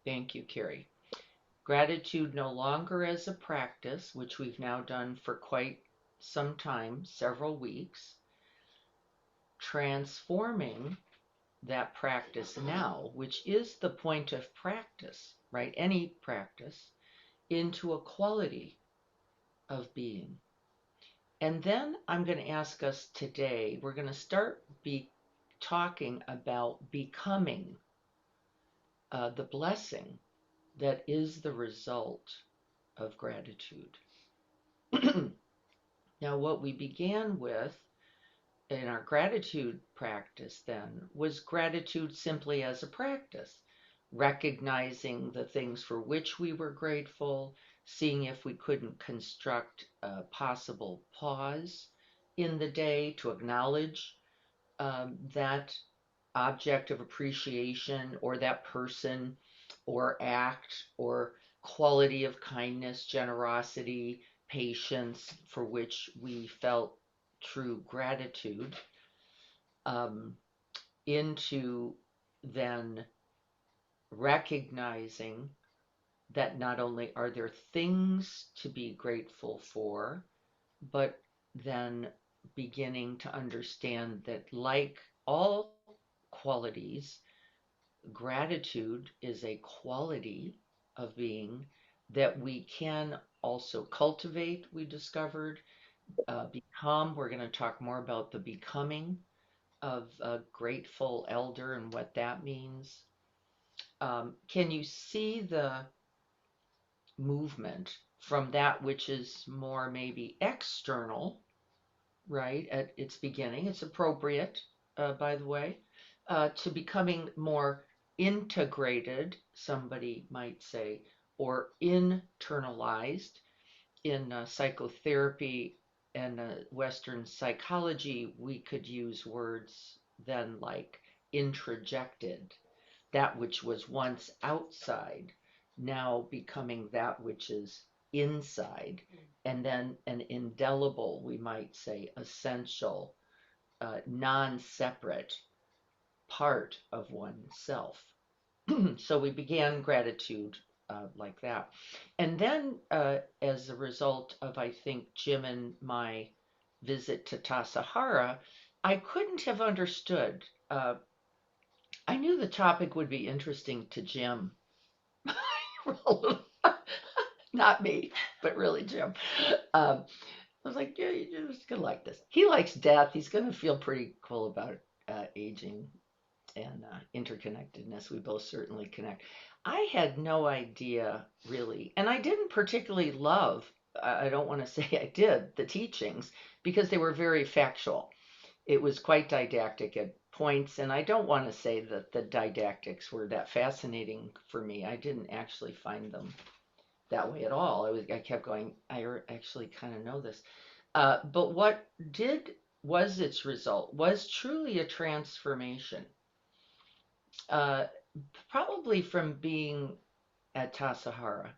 Thank you, Carrie. Gratitude no longer as a practice, which we've now done for quite some time, several weeks, transforming that practice now, which is the point of practice, right? Any practice, into a quality of being. And then I'm going to ask us today, we're going to start talking about becoming the blessing that is the result of gratitude. Now, what we began with in our gratitude practice then was gratitude simply as a practice, recognizing the things for which we were grateful, seeing if we couldn't construct a possible pause in the day to acknowledge that object of appreciation or that person or act or quality of kindness, generosity, patience for which we felt true gratitude, um, into then recognizing that not only are there things to be grateful for, but then beginning to understand that, like all qualities, gratitude is a quality of being that we can also cultivate, we discovered, become. We're going to talk more about the becoming of a grateful elder and what that means. Can you see the movement from that which is more maybe external, right, at its beginning? It's appropriate, by the way, to becoming more integrated, somebody might say, or internalized in psychotherapy and Western psychology. We could use words then like introjected, that which was once outside, now becoming that which is inside, and then an indelible, we might say, essential, non separate part of oneself. So we began gratitude like that. And then, as a result of, I think, Jim and my visit to Tassajara, I couldn't have understood. I knew the topic would be interesting to Jim. Not me, but really Jim. Um, I was like, yeah, you're just gonna like this. He likes death. He's gonna feel pretty cool about aging and interconnectedness. We both certainly connect. I had no idea really, and I didn't particularly love. I don't want to say I did the teachings because they were very factual. It was quite didactic at points, and I don't want to say that the didactics were that fascinating for me. I didn't actually find them that way at all. I kept going, I actually kind of know this. But what did was its result was truly a transformation. Uh, Probably from being at Tassajara,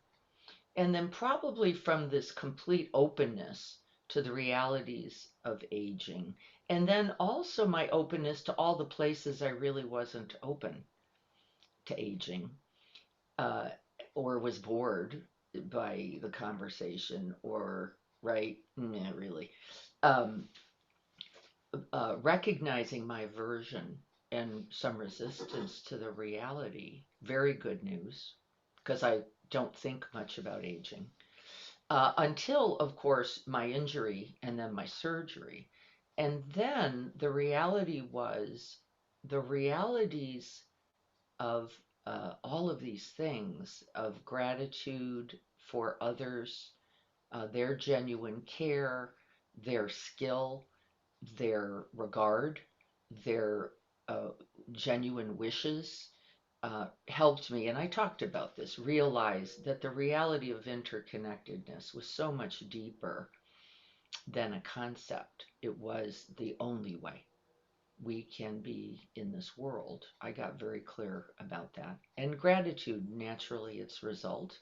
and then probably from this complete openness to the realities of aging, and then also my openness to all the places I really wasn't open to aging, uh, or was bored by the conversation, or right, nah, really, um, recognizing my aversion and some resistance to the reality. Very good news, because I don't think much about aging. Until, of course, my injury and then my surgery. And then the reality was the realities of all of these things, of gratitude for others, their genuine care, their skill, their regard, their uh, genuine wishes, helped me, and I talked about this, realize that the reality of interconnectedness was so much deeper than a concept. It was the only way we can be in this world. I got very clear about that. And gratitude, naturally, its result.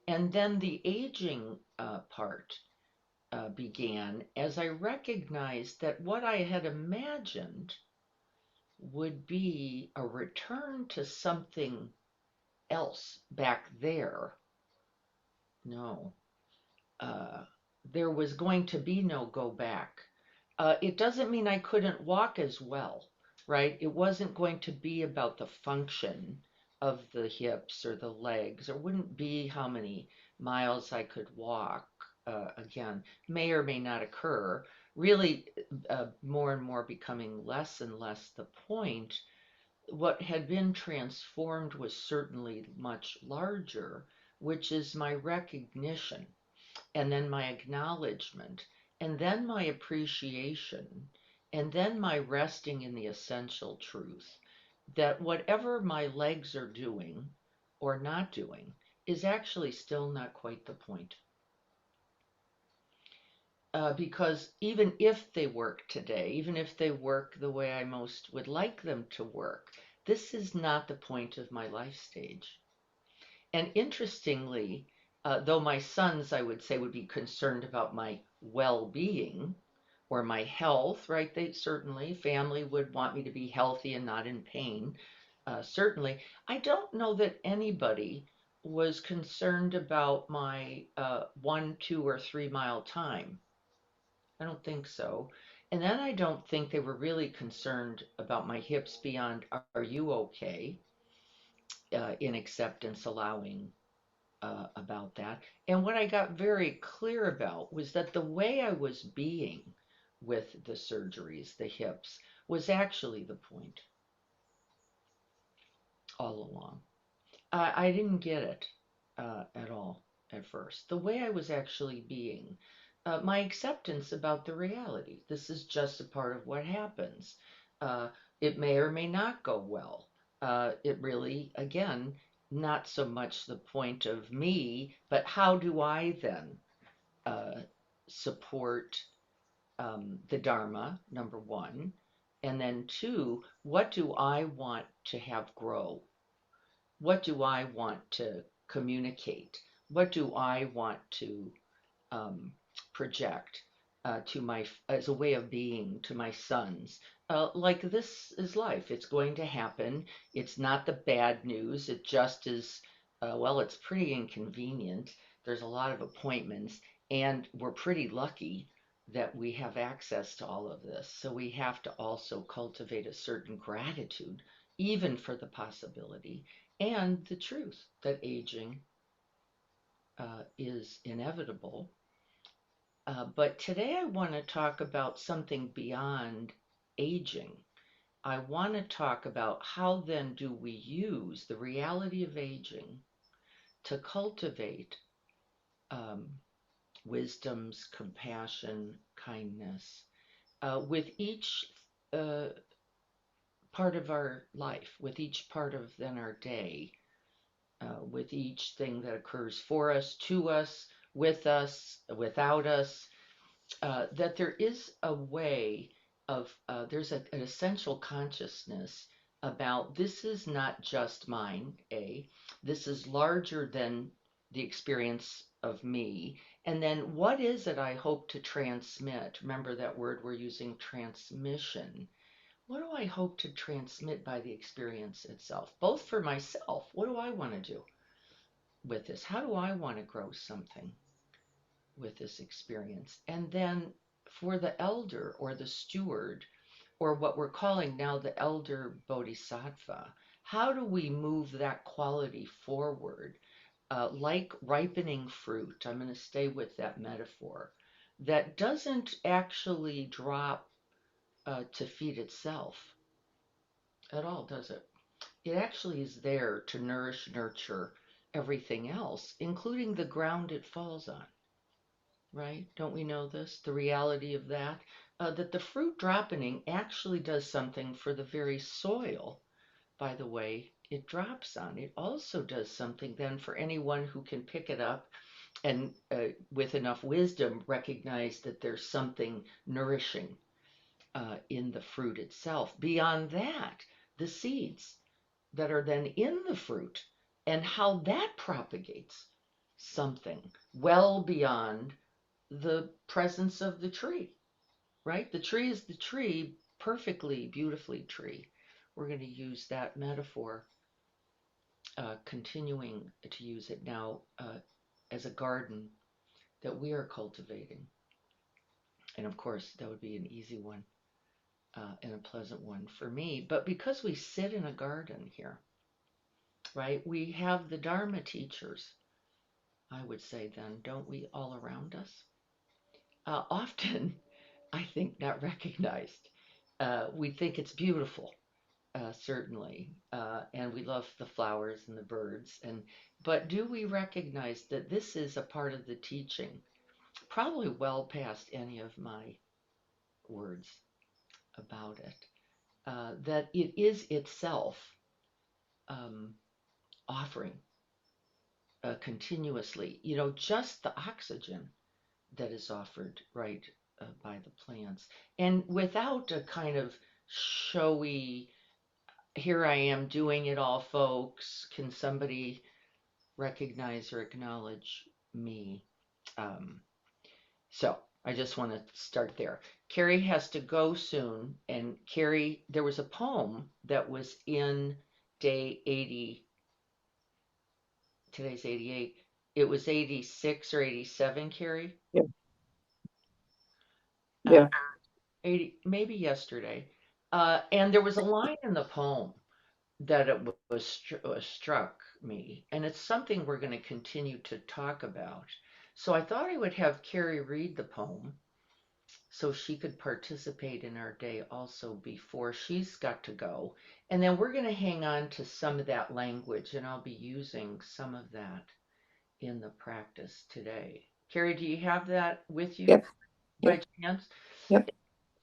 And then the aging part began as I recognized that what I had imagined would be a return to something else back there. No, uh, there was going to be no go back. It doesn't mean I couldn't walk as well, right? It wasn't going to be about the function of the hips or the legs, or wouldn't be how many miles I could walk. Again, may or may not occur. Really, more and more becoming less and less the point. What had been transformed was certainly much larger, which is my recognition, and then my acknowledgement, and then my appreciation, and then my resting in the essential truth that whatever my legs are doing or not doing is actually still not quite the point. Because even if they work today, even if they work the way I most would like them to work, this is not the point of my life stage. And interestingly, though my sons, I would say, would be concerned about my well being or my health, right? They certainly, family would want me to be healthy and not in pain. Certainly, I don't know that anybody was concerned about my 1, 2, or 3 mile time. I don't think so. And then I don't think they were really concerned about my hips beyond, are you okay? In acceptance, allowing about that. And what I got very clear about was that the way I was being with the surgeries, the hips, was actually the point all along. I didn't get it at all at first. The way I was actually being, my acceptance about the reality. This is just a part of what happens. Uh, it may or may not go well. It really, again, not so much the point of me, but how do I then uh, support the Dharma, number one, and then two, what do I want to have grow? What do I want to communicate? What do I want to um, project to my as a way of being to my sons? Like this is life. It's going to happen. It's not the bad news. It just is. Well, it's pretty inconvenient. There's a lot of appointments, and we're pretty lucky that we have access to all of this. So we have to also cultivate a certain gratitude, even for the possibility and the truth that aging is inevitable. But today I want to talk about something beyond aging. I want to talk about how then do we use the reality of aging to cultivate um, wisdoms, compassion, kindness with each uh, part of our life, with each part of then our day, with each thing that occurs for us, to us, without us, that there is a way of, there's an essential consciousness about this is not just mine, this is larger than the experience of me. And then what is it I hope to transmit? Remember that word we're using, transmission. What do I hope to transmit by the experience itself? Both for myself, what do I want to do with this? How do I want to grow something with this experience? And then for the elder or the steward, or what we're calling now the elder bodhisattva, how do we move that quality forward? Like ripening fruit, I'm going to stay with that metaphor, that doesn't actually drop to feed itself at all, does it? It actually is there to nourish, nurture everything else, including the ground it falls on, right? Don't we know this? The reality of that? That the fruit dropping actually does something for the very soil, by the way, it drops on. It also does something then for anyone who can pick it up and with enough wisdom recognize that there's something nourishing in the fruit itself. Beyond that, the seeds that are then in the fruit and how that propagates something well beyond the presence of the tree, right? The tree is the tree, perfectly, beautifully tree. We're going to use that metaphor. continuing to use it now as a garden that we are cultivating. And of course, that would be an easy one and a pleasant one for me. But because we sit in a garden here, right, we have the Dharma teachers, I would say, then, don't we, all around us? Often, I think, not recognized. We think it's beautiful, certainly, and we love the flowers and the birds. But do we recognize that this is a part of the teaching, probably well past any of my words about it, that it is itself um, offering continuously, just the oxygen that is offered, right, by the plants, and without a kind of showy, here I am doing it all, folks. Can somebody recognize or acknowledge me? Um, so I just want to start there. Carrie has to go soon, and Carrie, there was a poem that was in day 80. Today's 88. It was 86 or 87, Carrie. Yeah, Uh, yeah. 80, maybe yesterday. And there was a line in the poem that was struck me, and it's something we're going to continue to talk about. So I thought I would have Carrie read the poem so she could participate in our day also before she's got to go. And then we're going to hang on to some of that language, and I'll be using some of that in the practice today. Carrie, do you have that with you Yep, by yep, chance? yep.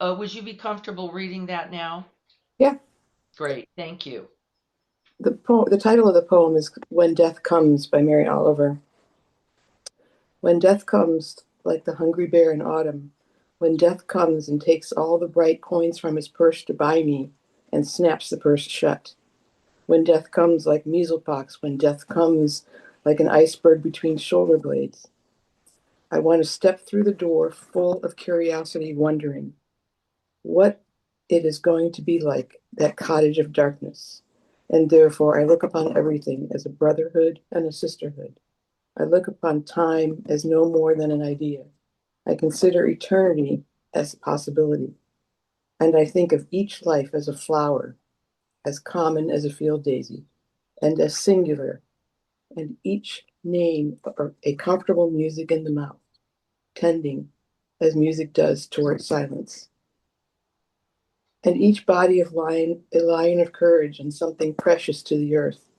Would you be comfortable reading that now? Yeah. Great, thank you. The title of the poem is When Death Comes by Mary Oliver. When death comes like the hungry bear in autumn, when death comes and takes all the bright coins from his purse to buy me and snaps the purse shut. When death comes like measlepox, when death comes like an iceberg between shoulder blades. I want to step through the door full of curiosity, wondering what it is going to be like, that cottage of darkness. And therefore, I look upon everything as a brotherhood and a sisterhood. I look upon time as no more than an idea. I consider eternity as a possibility. And I think of each life as a flower, as common as a field daisy, and as singular, and each name a comfortable music in the mouth, tending as music does toward silence. And each body of lion, a lion of courage and something precious to the earth.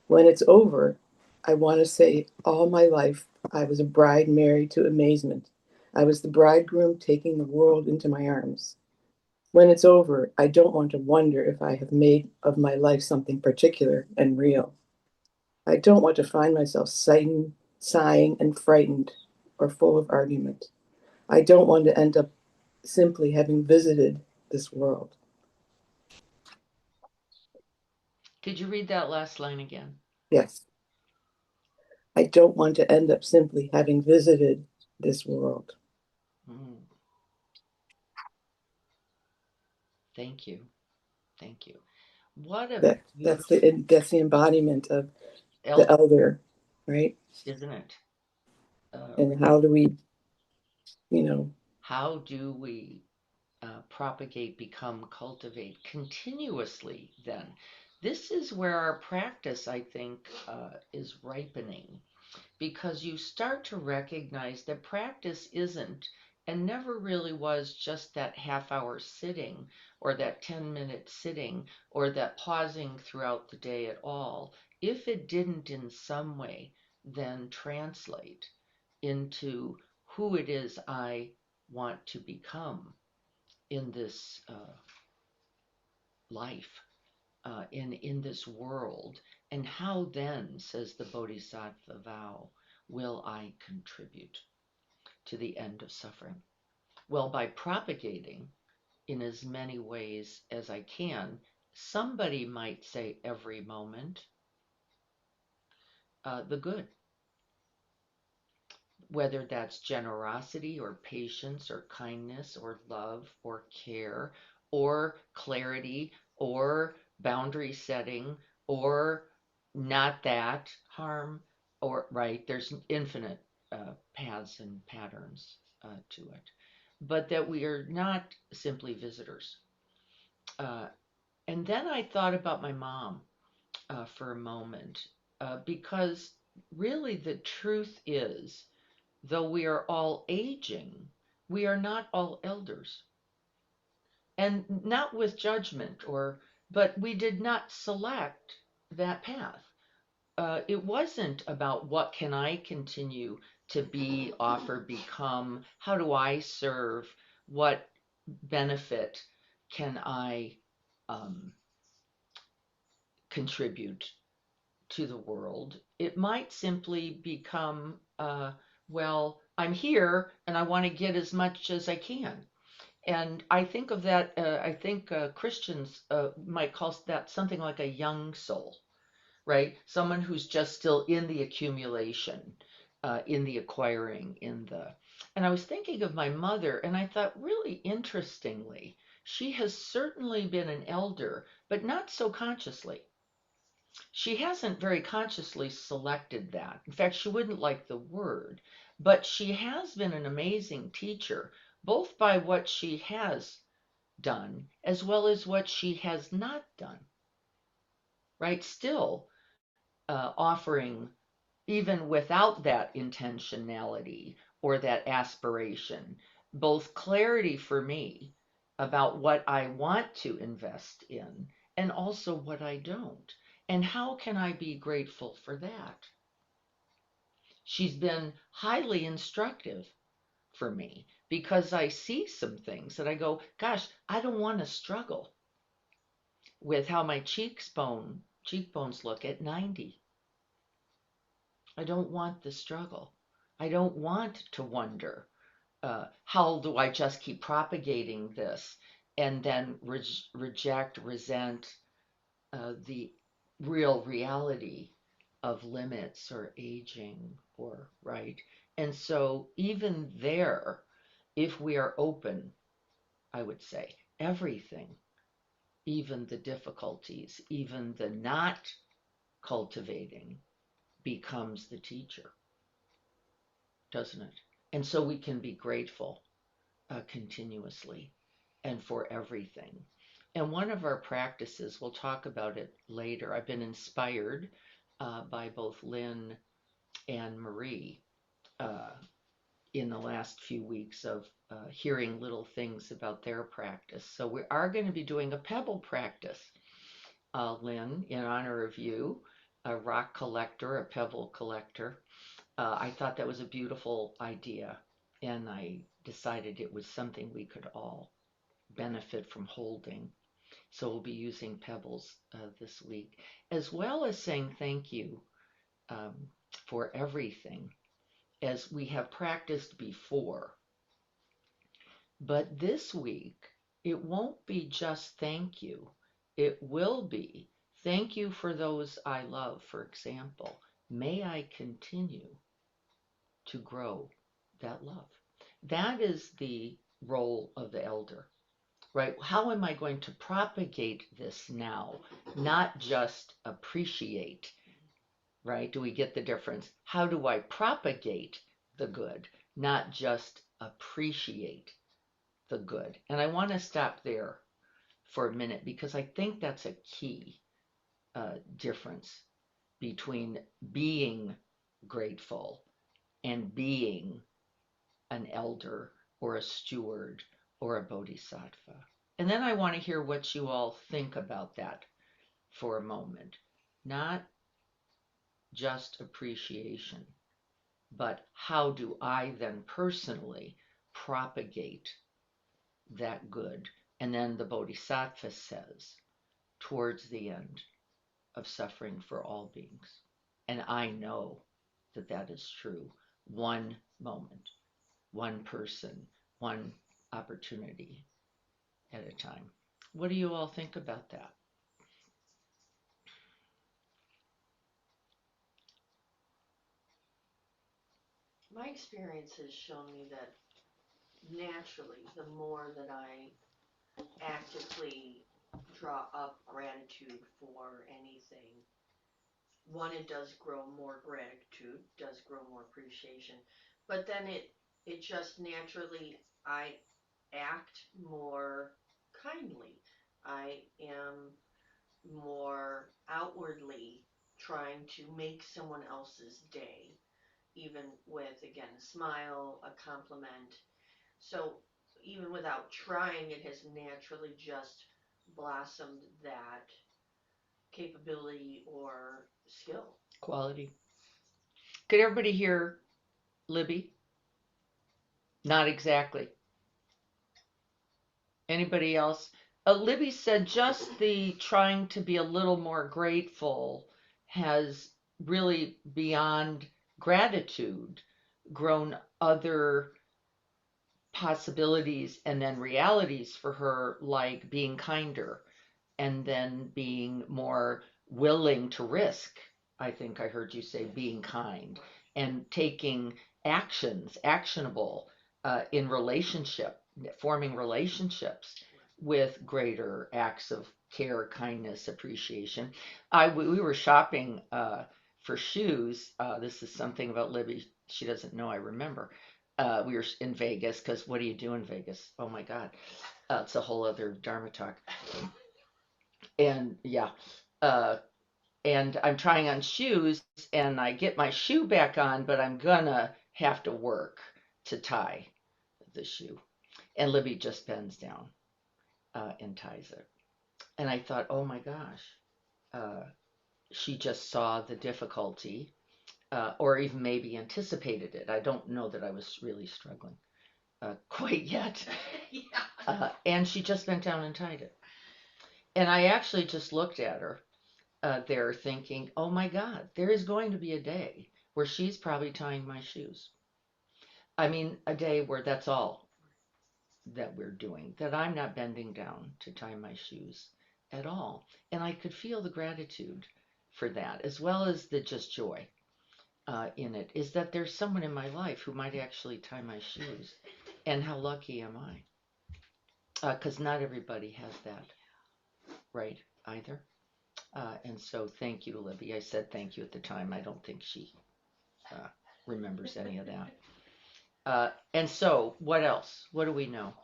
When it's over, I want to say all my life I was a bride married to amazement. I was the bridegroom taking the world into my arms. When it's over, I don't want to wonder if I have made of my life something particular and real. I don't want to find myself sighing and frightened or full of argument. I don't want to end up simply having visited this world. Could you read that last line again? Yes, I don't want to end up simply having visited this world. Mm, thank you, thank you. What a That that's beautiful the embodiment of the elder, elder, right? isn't it? And how do we, you know, How do we propagate, become, cultivate continuously then? This is where our practice, I think, is ripening because you start to recognize that practice isn't and never really was just that half hour sitting or that 10-minute sitting or that pausing throughout the day at all, if it didn't in some way then translate into who it is I want to become in this life, in this world, and how then, says the Bodhisattva vow, will I contribute to the end of suffering? Well, by propagating in as many ways as I can, somebody might say every moment, the good, whether that's generosity or patience or kindness or love or care or clarity or boundary setting or not that harm, or right, there's infinite paths and patterns to it, but that we are not simply visitors. Uh, and then I thought about my mom for a moment, because really the truth is, though we are all aging, we are not all elders. And not with judgment, but we did not select that path. It wasn't about what can I continue to be, offer, become, how do I serve, what benefit can I um, contribute to the world. It might simply become, well, I'm here and I want to get as much as I can. And I think of that, I think Christians might call that something like a young soul, right? Someone who's just still in the accumulation, in the acquiring, And I was thinking of my mother, and I thought, really interestingly, she has certainly been an elder, but not so consciously. She hasn't very consciously selected that. In fact, she wouldn't like the word, but she has been an amazing teacher, both by what she has done as well as what she has not done, right? Still offering, even without that intentionality or that aspiration, both clarity for me about what I want to invest in and also what I don't. And how can I be grateful for that? She's been highly instructive for me because I see some things that I go, gosh, I don't want to struggle with how my cheekbones look at 90. I don't want the struggle. I don't want to wonder, how do I just keep propagating this and then reject, resent the real reality of limits or aging or right. And so, even there, if we are open, I would say everything, even the difficulties, even the not cultivating, becomes the teacher, doesn't it? And so we can be grateful continuously and for everything. And one of our practices, we'll talk about it later. I've been inspired by both Lynn and Marie uh, in the last few weeks of hearing little things about their practice. So we are going to be doing a pebble practice, Lynn, in honor of you, a rock collector, a pebble collector. I thought that was a beautiful idea, and I decided it was something we could all benefit from holding. So we'll be using pebbles this week, as well as saying thank you um, for everything, as we have practiced before. But this week, it won't be just thank you. It will be thank you for those I love, for example. May I continue to grow that love. That is the role of the elder, right? How am I going to propagate this now, not just appreciate, right? Do we get the difference? How do I propagate the good, not just appreciate the good? And I want to stop there for a minute because I think that's a key difference between being grateful and being an elder or a steward or a bodhisattva. And then I want to hear what you all think about that for a moment. Not just appreciation, but how do I then personally propagate that good? And then the bodhisattva says, towards the end of suffering for all beings. And I know that that is true. One moment, one person, one opportunity at a time. What do you all think about that? My experience has shown me that naturally, the more that I actively draw up gratitude for anything, one, it does grow more gratitude, does grow more appreciation, but then it just naturally, I act more kindly. I am more outwardly trying to make someone else's day, even with, again, a smile, a compliment. So even without trying, it has naturally just blossomed that capability or skill. Quality. Could everybody hear Libby? Not exactly. Anybody else? Libby said just the trying to be a little more grateful has really, beyond gratitude, grown other possibilities and then realities for her, like being kinder and then being more willing to risk. I think I heard you say being kind and taking actions, actionable in relationship, forming relationships with greater acts of care, kindness, appreciation. We were shopping for shoes. This is something about Libby she doesn't know. I remember. We were in Vegas because what do you do in Vegas? Oh my God, it's a whole other Dharma talk. And yeah, uh, and I'm trying on shoes, and I get my shoe back on, but I'm gonna have to work to tie the shoe. And Libby just bends down and ties it. And I thought, oh my gosh, uh, she just saw the difficulty, or even maybe anticipated it. I don't know that I was really struggling quite yet. Yeah. And she just bent down and tied it. And I actually just looked at her there thinking, oh my God, there is going to be a day where she's probably tying my shoes. I mean, a day where that's all that we're doing, that I'm not bending down to tie my shoes at all. And I could feel the gratitude for that, as well as the just joy in it, is that there's someone in my life who might actually tie my shoes. And how lucky am I? Because not everybody has that, right? Either. And so thank you, Libby. I said thank you at the time. I don't think she uh, remembers any of that. And so, what else? What do we know?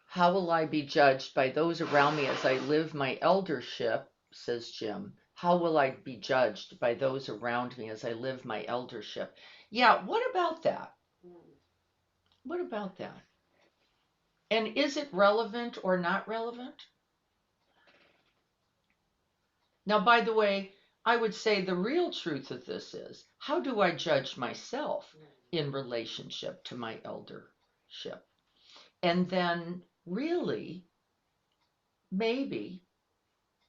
How will I be judged by those around me as I live my eldership, says Jim. How will I be judged by those around me as I live my eldership? Yeah, what about that? What about that? And is it relevant or not relevant? Now, by the way, I would say the real truth of this is how do I judge myself in relationship to my eldership? And then, really, maybe,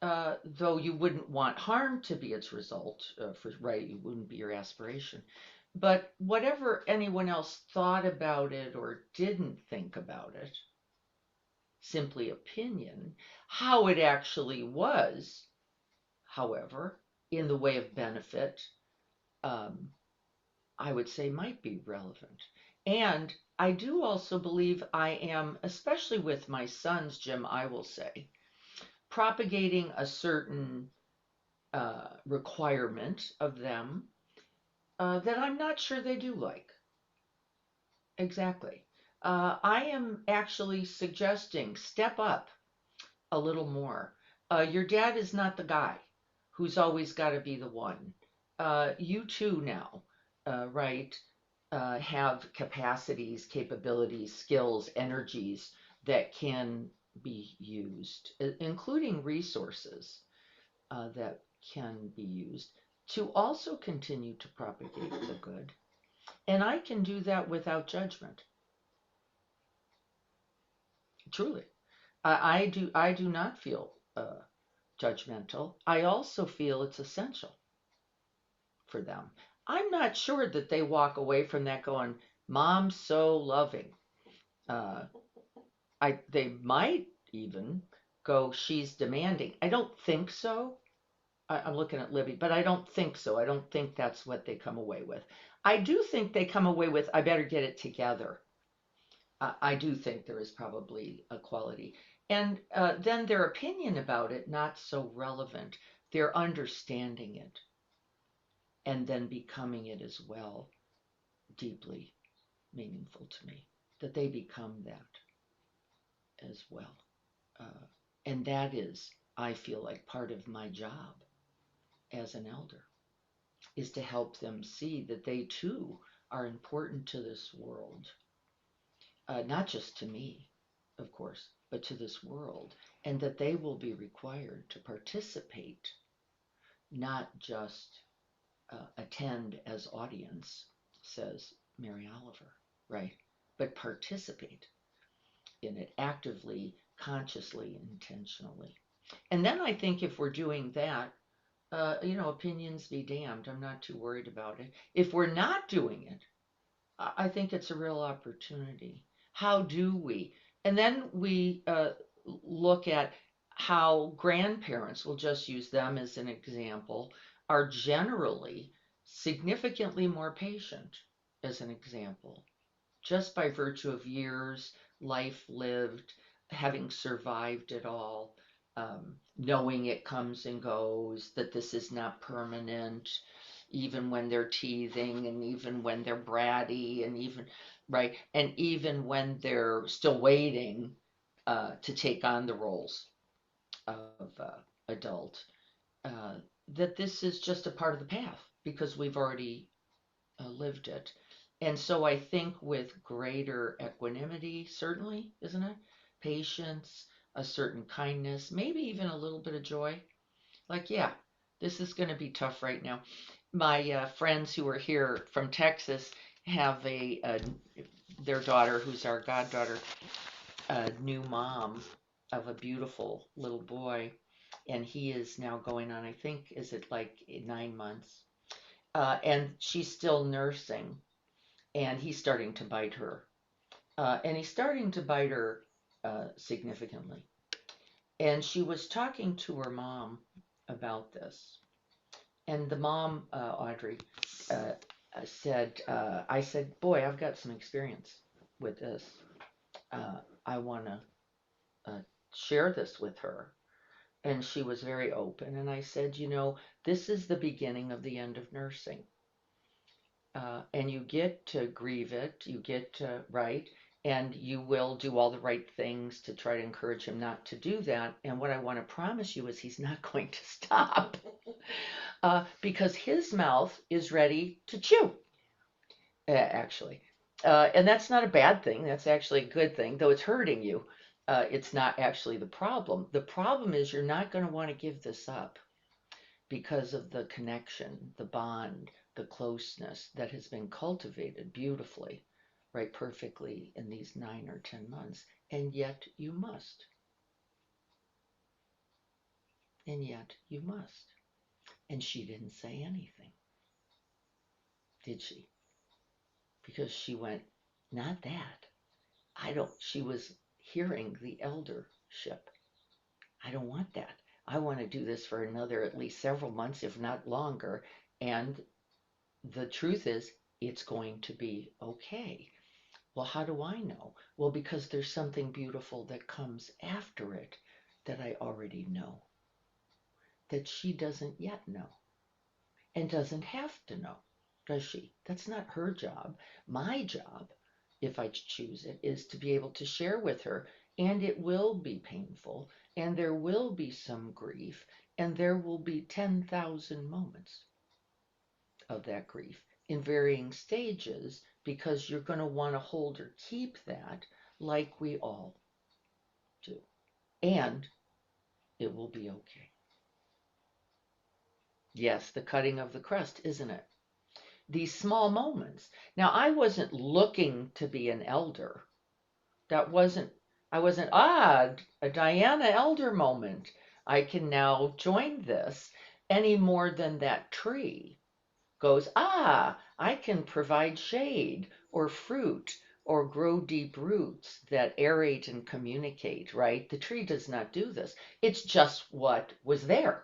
though you wouldn't want harm to be its result, for right, it wouldn't be your aspiration. But whatever anyone else thought about it or didn't think about it, simply opinion, how it actually was, however, in the way of benefit, um, I would say might be relevant. And I do also believe I am, especially with my sons, Jim, I will say, propagating a certain requirement of them that I'm not sure they do like. Exactly. I am actually suggesting step up a little more. Your dad is not the guy who's always got to be the one. You too now, right, have capacities, capabilities, skills, energies that can be used, including resources that can be used to also continue to propagate the good. And I can do that without judgment. Truly, I do not feel judgmental. I also feel it's essential for them. I'm not sure that they walk away from that going, "Mom's so loving." Uh, they might even go, "She's demanding." I don't think so. I'm looking at Libby, but I don't think so. I don't think that's what they come away with. I do think they come away with, "I better get it together." I do think there is probably a quality. And then their opinion about it, not so relevant. They're understanding it and then becoming it as well, deeply meaningful to me, that they become that as well. Uh, and that is, I feel like, part of my job as an elder, is to help them see that they too are important to this world, not just to me, of course, but to this world, and that they will be required to participate, not just attend as audience, says Mary Oliver, right? But participate in it actively, consciously, intentionally. And then I think if we're doing that, opinions be damned. I'm not too worried about it. If we're not doing it, I think it's a real opportunity. How do we? And then we look at how grandparents, we'll just use them as an example, are generally significantly more patient, as an example, just by virtue of years, life lived, having survived it all, knowing it comes and goes, that this is not permanent, even when they're teething, and even when they're bratty, and even, right, and even when they're still waiting to take on the roles of adult, uh, that this is just a part of the path because we've already lived it. And so I think with greater equanimity, certainly, isn't it? Patience, a certain kindness, maybe even a little bit of joy. Like, yeah, this is going to be tough right now. My friends who are here from Texas have their daughter, who's our goddaughter, a new mom of a beautiful little boy, and he is now going on, I think, is it like 9 months? And she's still nursing, and he's starting to bite her. And he's starting to bite her significantly. And she was talking to her mom about this. And the mom, Audrey, uh, said, I said, boy, I've got some experience with this. I want to uh, share this with her. And she was very open. And I said, this is the beginning of the end of nursing. And you get to grieve it, you get to, right? And you will do all the right things to try to encourage him not to do that. And what I want to promise you is he's not going to stop because his mouth is ready to chew, actually. And that's not a bad thing. That's actually a good thing, though it's hurting you. It's not actually the problem. The problem is you're not going to want to give this up because of the connection, the bond, the closeness that has been cultivated beautifully, right, perfectly in these 9 or 10 months. And yet you must. And yet you must. And she didn't say anything, did she? Because she went, not that. She was hearing the eldership. I don't want that. I want to do this for another at least several months, if not longer. And the truth is, it's going to be okay. Well, how do I know? Well, because there's something beautiful that comes after it that I already know, that she doesn't yet know and doesn't have to know, does she? That's not her job. My job, if I choose it, is to be able to share with her, and it will be painful, and there will be some grief, and there will be 10,000 moments of that grief in varying stages because you're going to want to hold or keep that like we all do. And it will be okay. Yes, the cutting of the crust, isn't it? These small moments. Now, I wasn't looking to be an elder. That wasn't, I wasn't, a Diana elder moment. I can now join this any more than that tree goes, I can provide shade or fruit or grow deep roots that aerate and communicate, right? The tree does not do this. It's just what was there.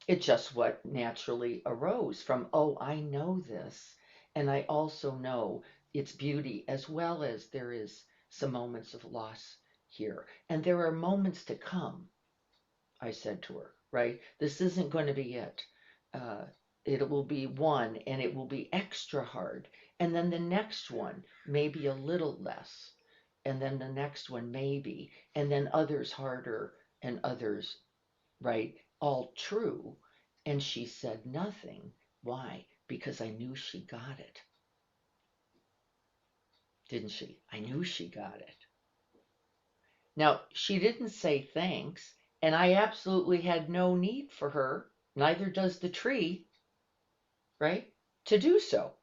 It's just what naturally arose from, I know this. And I also know its beauty as well as there is some moments of loss here. And there are moments to come, I said to her, right? This isn't going to be it. Uh, it will be one and it will be extra hard. And then the next one, maybe a little less. And then the next one, maybe. And then others harder and others, right? All true. And she said nothing. Why? Because I knew she got it. Didn't she? I knew she got it. Now, she didn't say thanks, and I absolutely had no need for her, neither does the tree, right, to do so.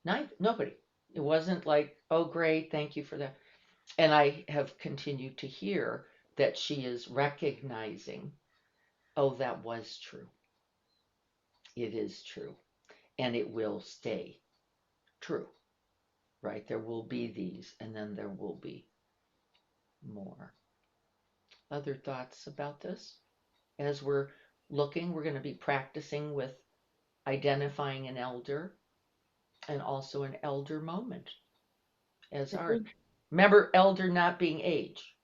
Neither, nobody. It wasn't like, oh, great, thank you for that. And I have continued to hear that she is recognizing, oh, that was true. It is true. And it will stay true, right? There will be these, and then there will be more. Other thoughts about this? As we're looking, we're going to be practicing with identifying an elder and also an elder moment as ours. Remember, elder not being age.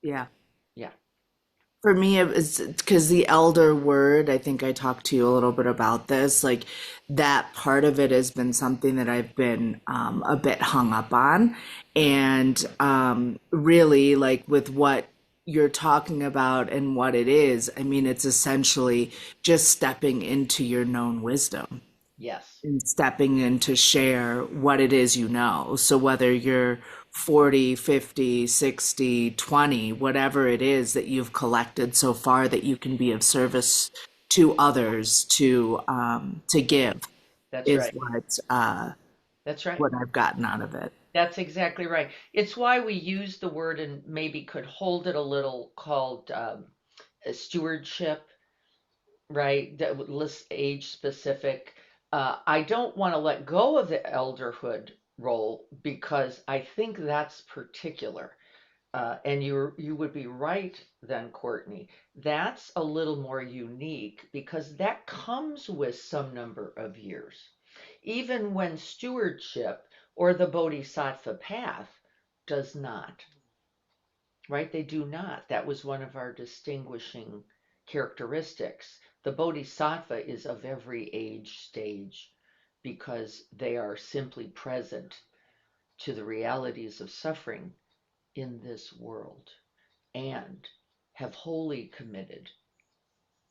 Yeah. Yeah. For me, it was because the elder word, I think I talked to you a little bit about this. Like that part of it has been something that I've been a bit hung up on. And really, like with what you're talking about and what it is, I mean, it's essentially just stepping into your known wisdom Yes. and stepping in to share what it is you know. So whether you're 40, 50, 60, 20, whatever it is that you've collected so far that you can be of service to others to give That's is right. That's right. what I've gotten out of it. That's exactly right. It's why we use the word and maybe could hold it a little called a stewardship, right? That lists age specific. I don't want to let go of the elderhood role because I think that's particular. And you would be right then, Courtney. That's a little more unique because that comes with some number of years. Even when stewardship or the bodhisattva path does not, right? They do not. That was one of our distinguishing characteristics. The bodhisattva is of every age stage because they are simply present to the realities of suffering in this world and have wholly committed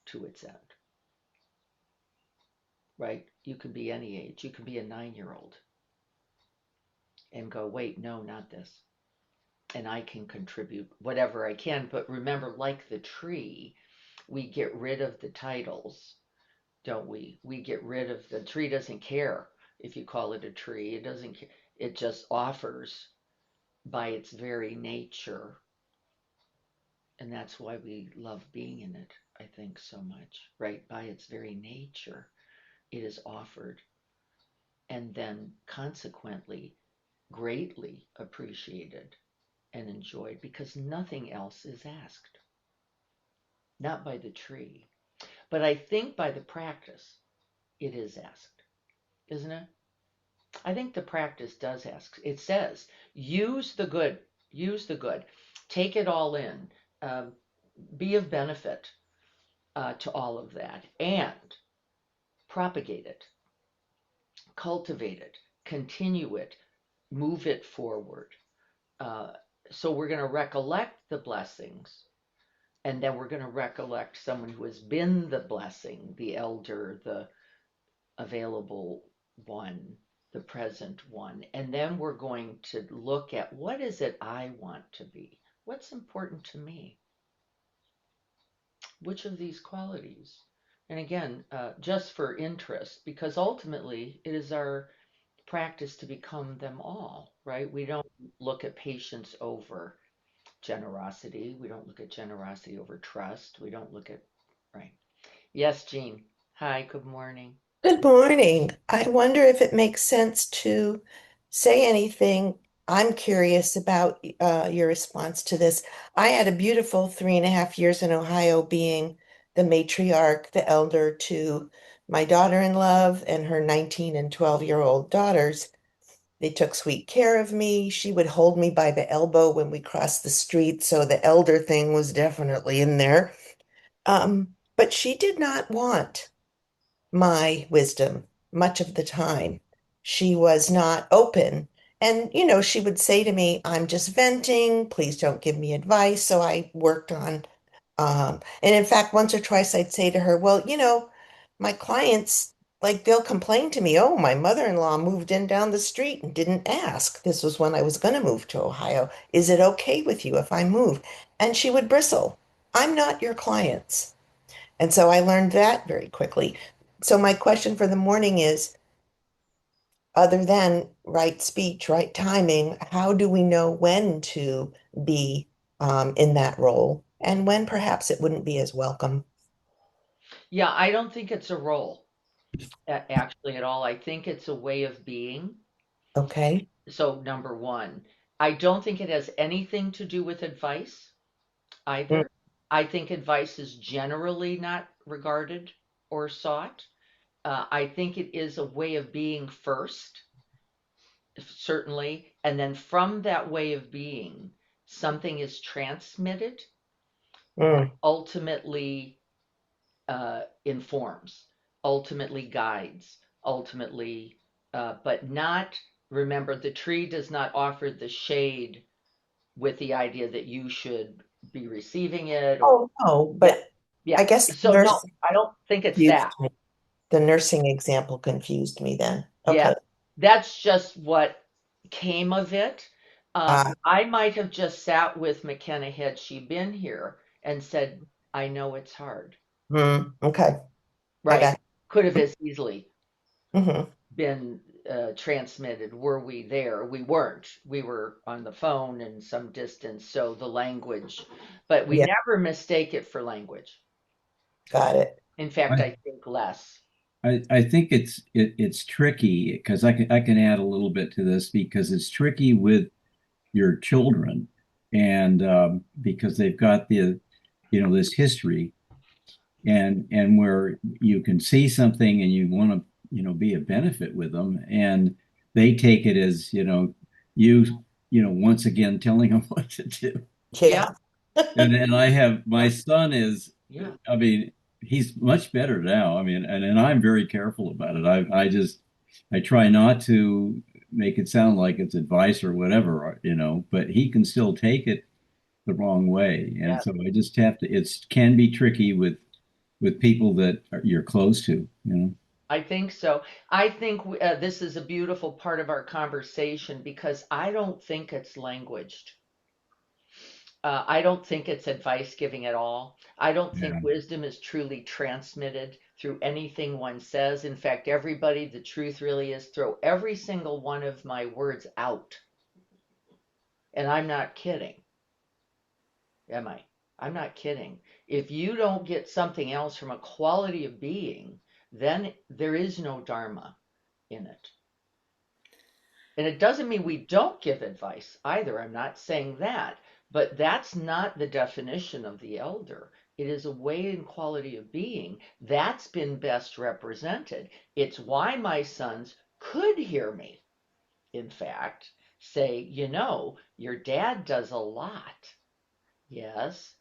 to its end, right? You can be any age. You can be a 9-year-old and go, wait, no, not this. And I can contribute whatever I can. But remember, like the tree, we get rid of the titles, don't we? We get rid of the tree doesn't care if you call it a tree. It doesn't care. It just offers by its very nature. And that's why we love being in it, I think, so much, right? By its very nature, it is offered and then consequently greatly appreciated and enjoyed because nothing else is asked. Not by the tree, but I think by the practice it is asked, isn't it? I think the practice does ask. It says, use the good, take it all in, um, be of benefit to all of that, and propagate it, cultivate it, continue it, move it forward. Uh, so we're going to recollect the blessings, and then we're going to recollect someone who has been the blessing, the elder, the available one, the present one. And then we're going to look at what is it I want to be? What's important to me? Which of these qualities? And again, just for interest, because ultimately it is our practice to become them all, right? We don't look at patience over generosity. We don't look at generosity over trust. We don't look at, right. Yes, Jean. Hi, good morning. Good morning. I wonder if it makes sense to say anything. I'm curious about your response to this. I had a beautiful 3.5 years in Ohio being the matriarch, the elder to my daughter in love and her 19 and 12-year-old daughters. They took sweet care of me. She would hold me by the elbow when we crossed the street, so the elder thing was definitely in there. But she did not want my wisdom much of the time. She was not open. And, she would say to me, I'm just venting. Please don't give me advice. So I worked on, and in fact, once or twice I'd say to her, well, my clients, like, they'll complain to me, oh, my mother-in-law moved in down the street and didn't ask. This was when I was going to move to Ohio. Is it okay with you if I move? And she would bristle. I'm not your clients. And so I learned that very quickly. So my question for the morning is, other than right speech, right timing, how do we know when to be in that role and when perhaps it wouldn't be as welcome? Yeah, I don't think it's a role actually at all. I think it's a way of being. Okay. So, number one, I don't think it has anything to do with advice Mm, either. I think advice is generally not regarded or sought. I think it is a way of being first, certainly, and then from that way of being, something is transmitted that mm, ultimately informs, ultimately guides, ultimately, but not, remember, the tree does not offer the shade with the idea that you should be receiving it or, oh, no, yeah, but I yeah. guess So, no, I don't think it's that. confused me. The nursing example confused me then. Yeah, Okay. that's just what came of it. Uh, I might have just sat with McKenna had she been here and said, I know it's hard, okay. I right? got Could have as easily hmm been transmitted were we there. We weren't. We were on the phone and some distance, so the language, but we Yeah, never mistake it for language. got it. In fact, I, I think less. I think it's tricky because I can add a little bit to this because it's tricky with your children and because they've got this history and where you can see something and you want to be a benefit with them and they take it as you once again telling them what to do. Yeah, Yeah. And I have my yeah, son is, yeah. I mean, he's much better now. I mean, and I'm very careful about it. I try not to make it sound like it's advice or whatever, but he can still take it the wrong way. And Yeah. so I just have to, it can be tricky with people that you're close to. I think so. I think this is a beautiful part of our conversation because I don't think it's languaged. I don't think it's advice giving at all. I don't think Yeah. wisdom is truly transmitted through anything one says. In fact, everybody, the truth really is throw every single one of my words out. And I'm not kidding, am I? I'm not kidding. If you don't get something else from a quality of being, then there is no dharma in it. And it doesn't mean we don't give advice either. I'm not saying that. But that's not the definition of the elder. It is a way and quality of being that's been best represented. It's why my sons could hear me, in fact, say, your dad does a lot. Yes.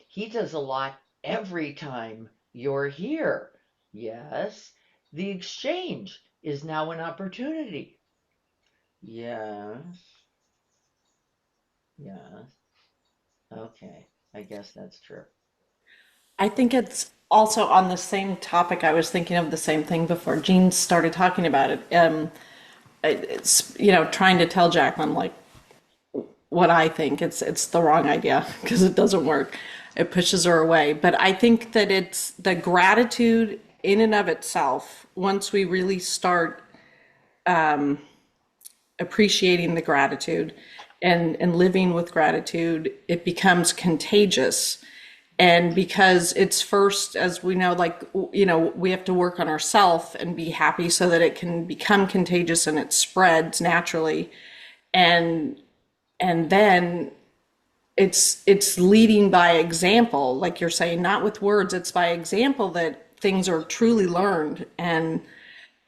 He does a lot every time you're here. Yes. The exchange is now an opportunity. Yes. Yes. Okay. I guess that's true. I think it's also on the same topic. I was thinking of the same thing before Jean started talking about it. It's trying to tell Jacqueline like what I think. It's the wrong idea because it doesn't work. It pushes her away. But I think that it's the gratitude in and of itself. Once we really start appreciating the gratitude and living with gratitude, it becomes contagious. And because it's first, as we know, like, we have to work on ourselves and be happy so that it can become contagious and it spreads naturally. And then it's leading by example, like you're saying, not with words, it's by example that things are truly learned.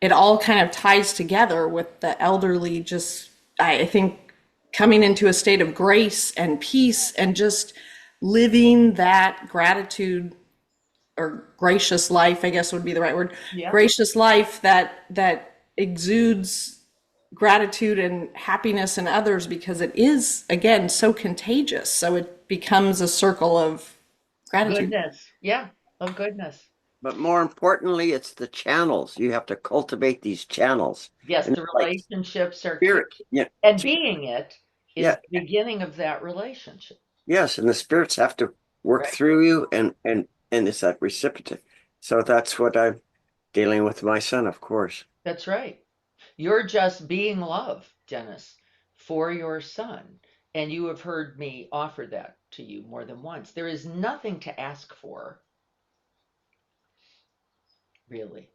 it all kind of ties together with the elderly, just, I think, coming into a state of grace and peace and just living that gratitude or gracious life, I guess would be the right word, Yeah. gracious life that exudes gratitude and happiness in others, because it is, again, so contagious. So it becomes a circle of gratitude. Goodness. Yeah. Of goodness. But more importantly, it's the channels. You have to cultivate these channels. Yes, And the like relationships are key. spirit, yeah, And being it is yeah, the beginning of that relationship. yes, and the spirits have to work Right. through you, and it's that reciprocity. So that's what I'm dealing with my son, of course. That's right. You're just being love, Dennis, for your son. And you have heard me offer that to you more than once. There is nothing to ask for, really,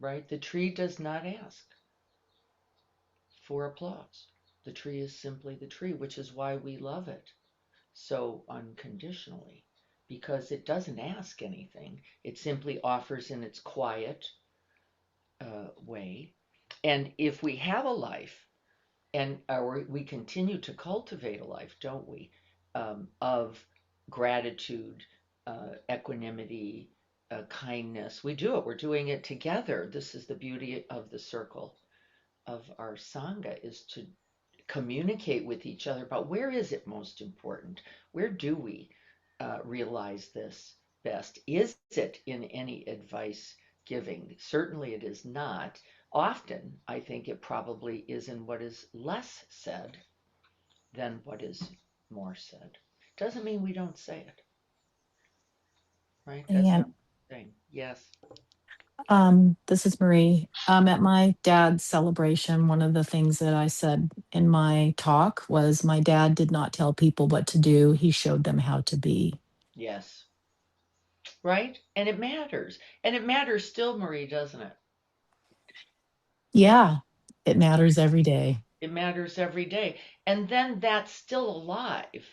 right? The tree does not ask for applause. The tree is simply the tree, which is why we love it so unconditionally, because it doesn't ask anything. It simply offers in its quiet way. And if we have a life, and we continue to cultivate a life, don't we, of gratitude, equanimity, kindness. We do it. We're doing it together. This is the beauty of the circle of our Sangha, is to communicate with each other about where is it most important? Where do we realize this best? Is it in any advice giving? Certainly it is not. Often, I think it probably is in what is less said than what is more said. Doesn't mean we don't say it, right? That's not And the thing. Yes. this is Marie. At my dad's celebration, one of the things that I said in my talk was my dad did not tell people what to do. He showed them how to be. Yes. Right? And it matters. And it matters still, Marie, doesn't it? Yeah, it matters every day. It matters every day. And then that's still alive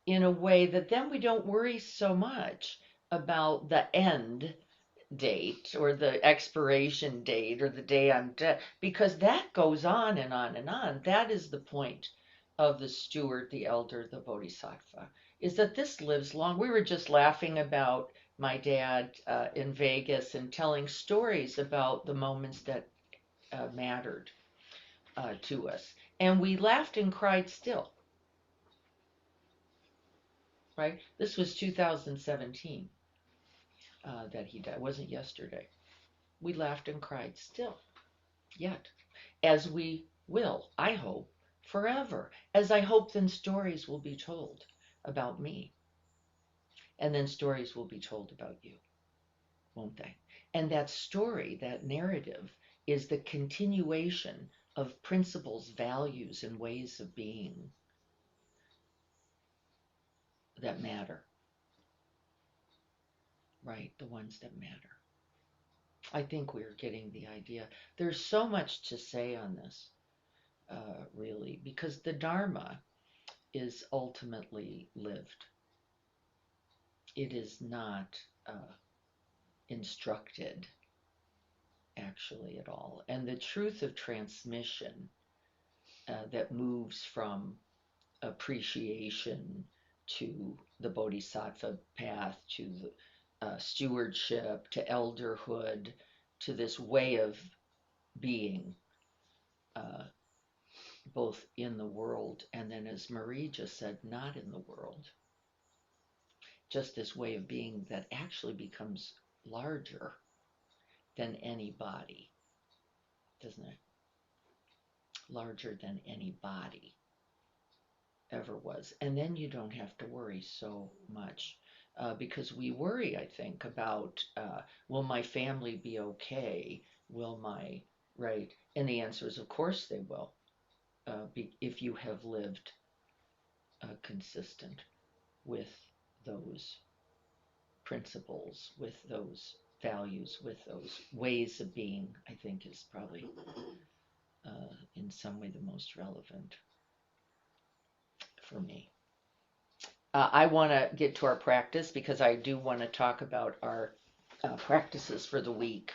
in a way that then we don't worry so much about the end date or the expiration date or the day I'm dead, because that goes on and on and on. That is the point of the steward, the elder, the bodhisattva, is that this lives long. We were just laughing about my dad in Vegas and telling stories about the moments that mattered to us. And we laughed and cried still, right? This was 2017 that he died. It wasn't yesterday. We laughed and cried still, yet, as we will, I hope, forever. As I hope then stories will be told about me, and then stories will be told about you, won't they? And that story, that narrative, is the continuation of principles, values, and ways of being that matter, right? The ones that matter. I think we're getting the idea. There's so much to say on this, really, because the Dharma is ultimately lived. It is not instructed, actually, at all. And the truth of transmission that moves from appreciation to the bodhisattva path, to the stewardship, to elderhood, to this way of being, uh, both in the world and then, as Marie just said, not in the world. Just this way of being that actually becomes larger than any body, doesn't it? Larger than any body ever was. And then you don't have to worry so much. Because we worry, I think, about will my family be okay? Will my, right? And the answer is, of course, they will, if you have lived consistent with those principles, with those values, with those ways of being, I think is probably in some way the most relevant for me. I want to get to our practice because I do want to talk about our practices for the week.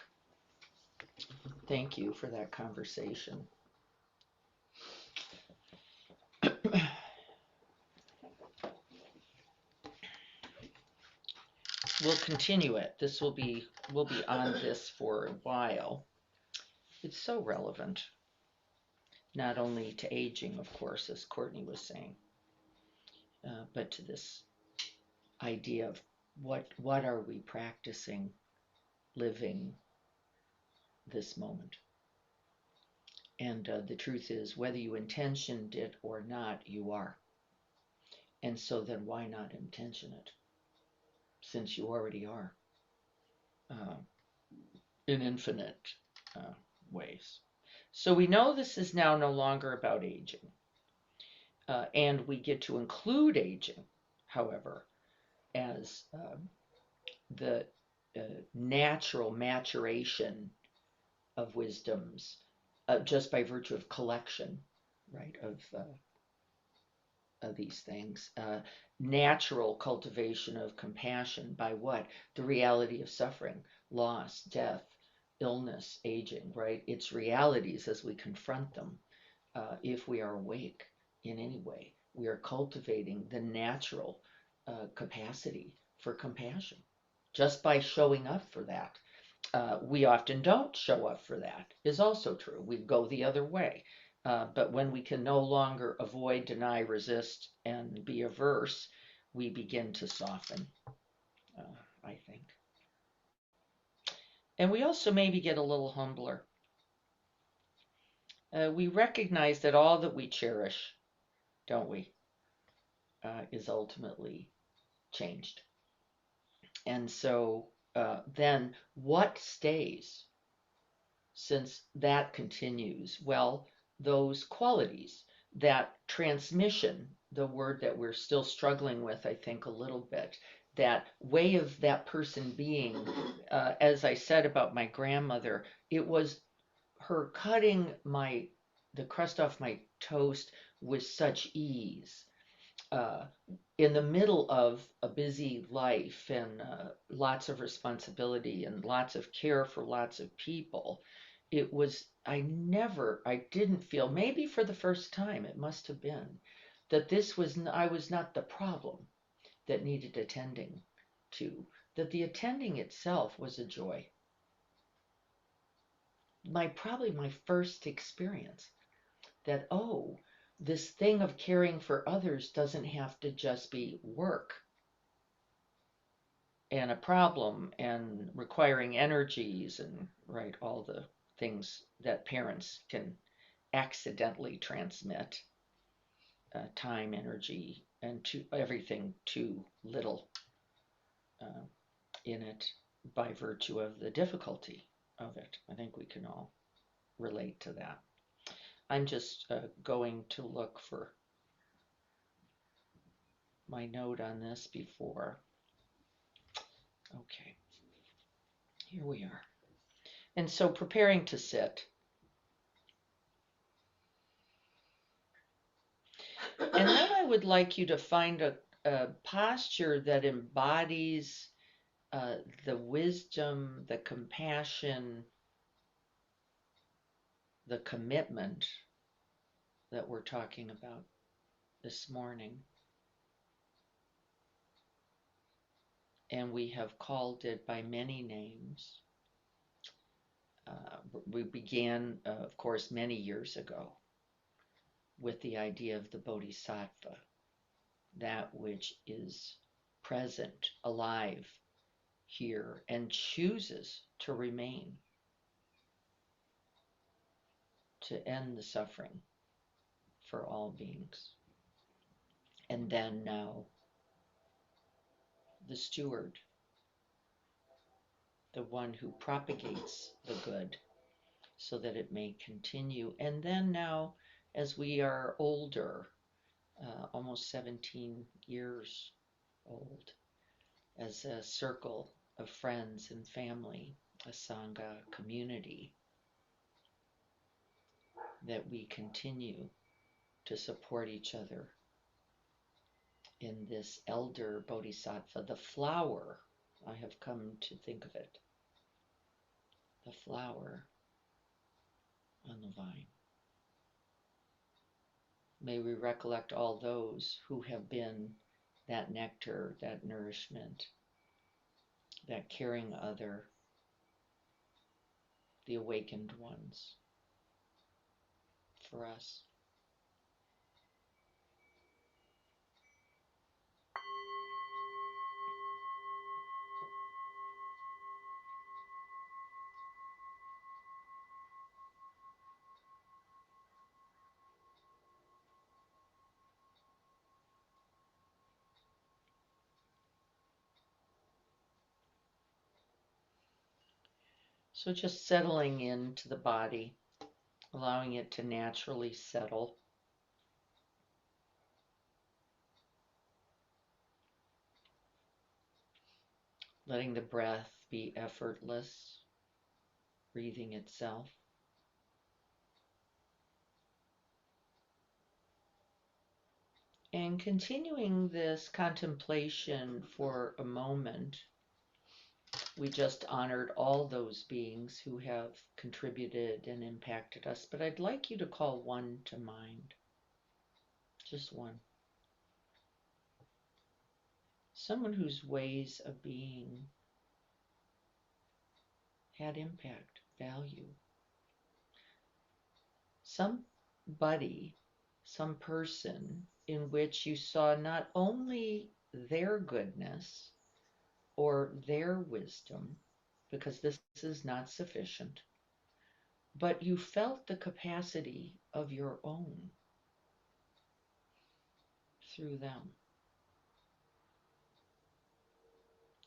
Thank you for that conversation. We'll continue it. We'll be on this for a while. It's so relevant, not only to aging, of course, as Courtney was saying, but to this idea of what are we practicing living this moment. And the truth is, whether you intentioned it or not, you are. And so then why not intention it, since you already are, in infinite ways. So we know this is now no longer about aging. And we get to include aging, however, as the natural maturation of wisdoms, just by virtue of collection, right, of these things. Natural cultivation of compassion by what? The reality of suffering, loss, death, illness, aging, right? It's realities as we confront them. If we are awake in any way, we are cultivating the natural capacity for compassion just by showing up for that. We often don't show up for that, is also true. We go the other way. But when we can no longer avoid, deny, resist, and be averse, we begin to soften, I think. And we also maybe get a little humbler. We recognize that all that we cherish, don't we, is ultimately changed. And so then what stays since that continues? Well, those qualities, that transmission, the word that we're still struggling with, I think, a little bit, that way of that person being, as I said about my grandmother, it was her cutting the crust off my toast with such ease. In the middle of a busy life and lots of responsibility and lots of care for lots of people, I didn't feel, maybe for the first time, it must have been, that I was not the problem that needed attending to, that the attending itself was a joy. Probably my first experience that, oh, this thing of caring for others doesn't have to just be work and a problem and requiring energies and, right, all the things that parents can accidentally transmit, time, energy, and everything too little in it by virtue of the difficulty of it. I think we can all relate to that. I'm just going to look for my note on this before. Okay, here we are. And so preparing to sit. And then I would like you to find a posture that embodies the wisdom, the compassion, the commitment that we're talking about this morning. And we have called it by many names. We began, of course, many years ago with the idea of the Bodhisattva, that which is present, alive here, and chooses to remain, to end the suffering for all beings. And then now, the steward, the one who propagates the good so that it may continue. And then now, as we are older, almost 17 years old, as a circle of friends and family, a Sangha community, that we continue to support each other in this elder bodhisattva, the flower, I have come to think of it, the flower the vine. May we recollect all those who have been that nectar, that nourishment, that caring other, the awakened ones for us. So just settling into the body, allowing it to naturally settle. Letting the breath be effortless, breathing itself. And continuing this contemplation for a moment. We just honored all those beings who have contributed and impacted us, but I'd like you to call one to mind. Just one. Someone whose ways of being had impact, value. Somebody, some person in which you saw not only their goodness or their wisdom, because this is not sufficient, but you felt the capacity of your own through them.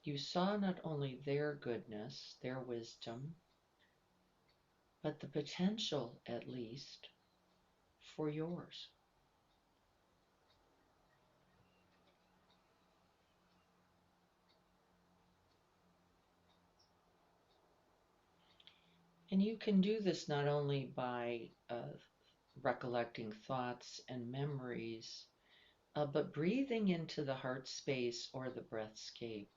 You saw not only their goodness, their wisdom, but the potential, at least, for yours. And you can do this not only by recollecting thoughts and memories, but breathing into the heart space or the breathscape.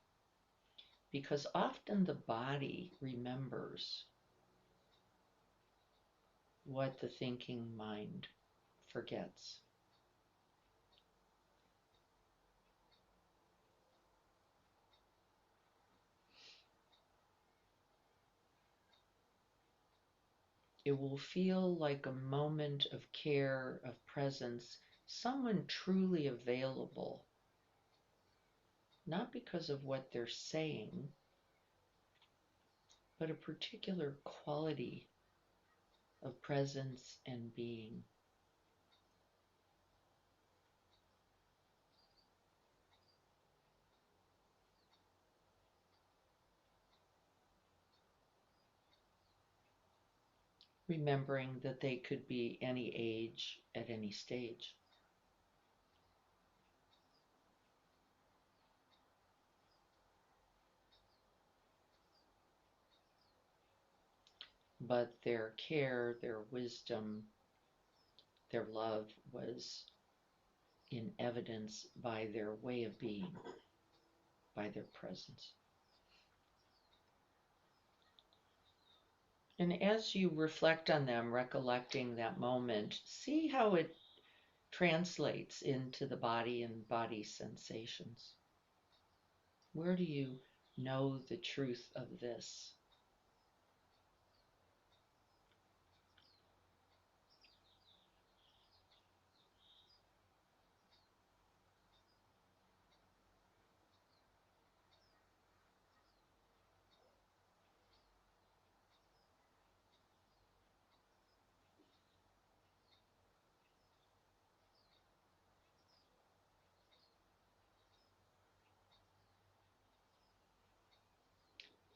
Because often the body remembers what the thinking mind forgets. It will feel like a moment of care, of presence, someone truly available, not because of what they're saying, but a particular quality of presence and being. Remembering that they could be any age at any stage. But their care, their wisdom, their love was in evidence by their way of being, by their presence. And as you reflect on them, recollecting that moment, see how it translates into the body and body sensations. Where do you know the truth of this?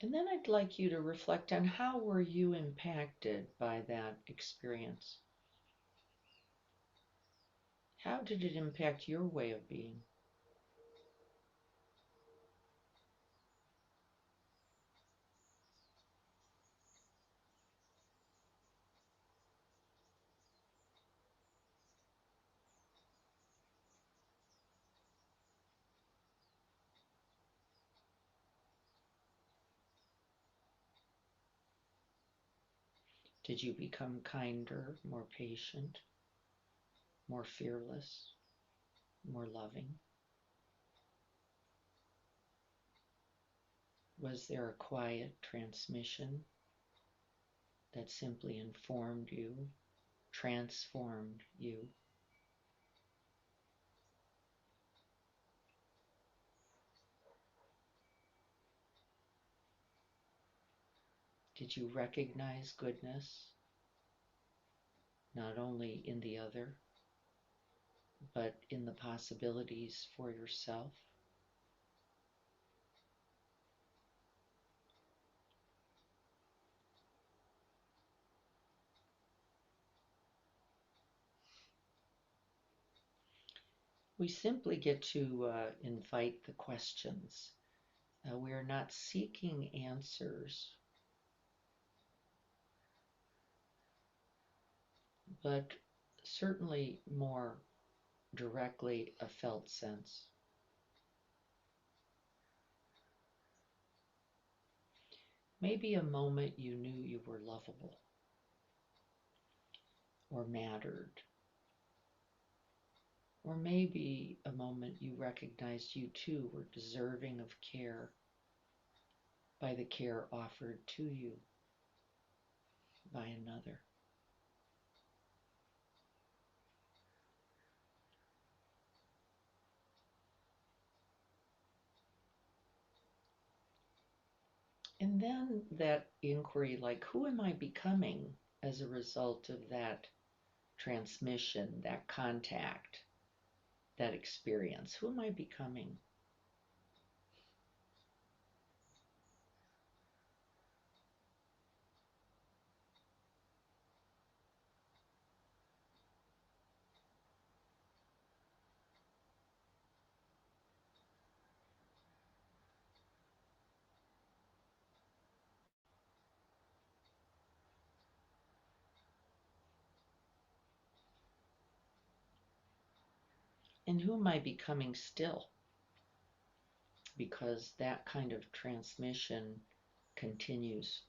And then I'd like you to reflect on how were you impacted by that experience? How did it impact your way of being? Did you become kinder, more patient, more fearless, more loving? Was there a quiet transmission that simply informed you, transformed you? Did you recognize goodness, not only in the other, but in the possibilities for yourself? We simply get to invite the questions. We are not seeking answers, but certainly more directly a felt sense. Maybe a moment you knew you were lovable or mattered, or maybe a moment you recognized you too were deserving of care by the care offered to you by another. And then that inquiry, like, who am I becoming as a result of that transmission, that contact, that experience? Who am I becoming? And who am I becoming still? Because that kind of transmission continues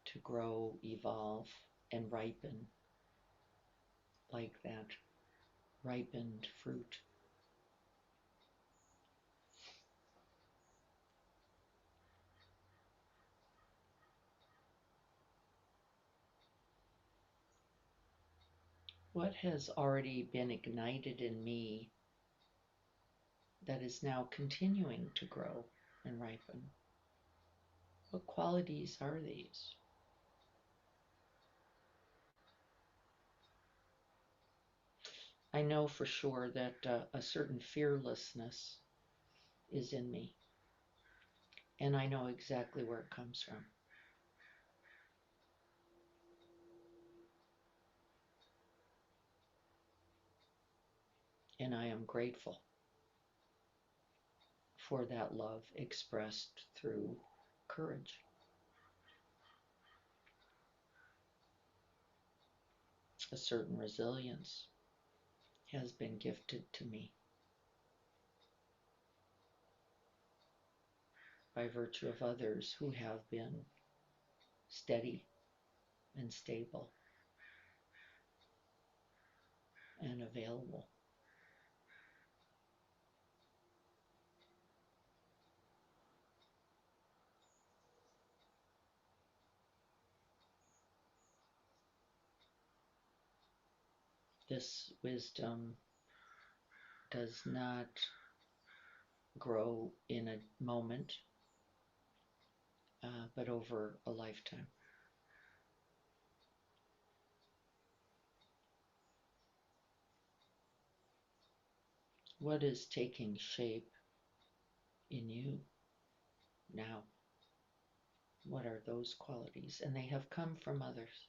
to grow, evolve, and ripen like that ripened fruit. What has already been ignited in me that is now continuing to grow and ripen? What qualities are these? I know for sure that a certain fearlessness is in me, and I know exactly where it comes from. And I am grateful for that love expressed through courage. A certain resilience has been gifted to me by virtue of others who have been steady and stable and available. This wisdom does not grow in a moment, but over a lifetime. What is taking shape in you now? What are those qualities? And they have come from others.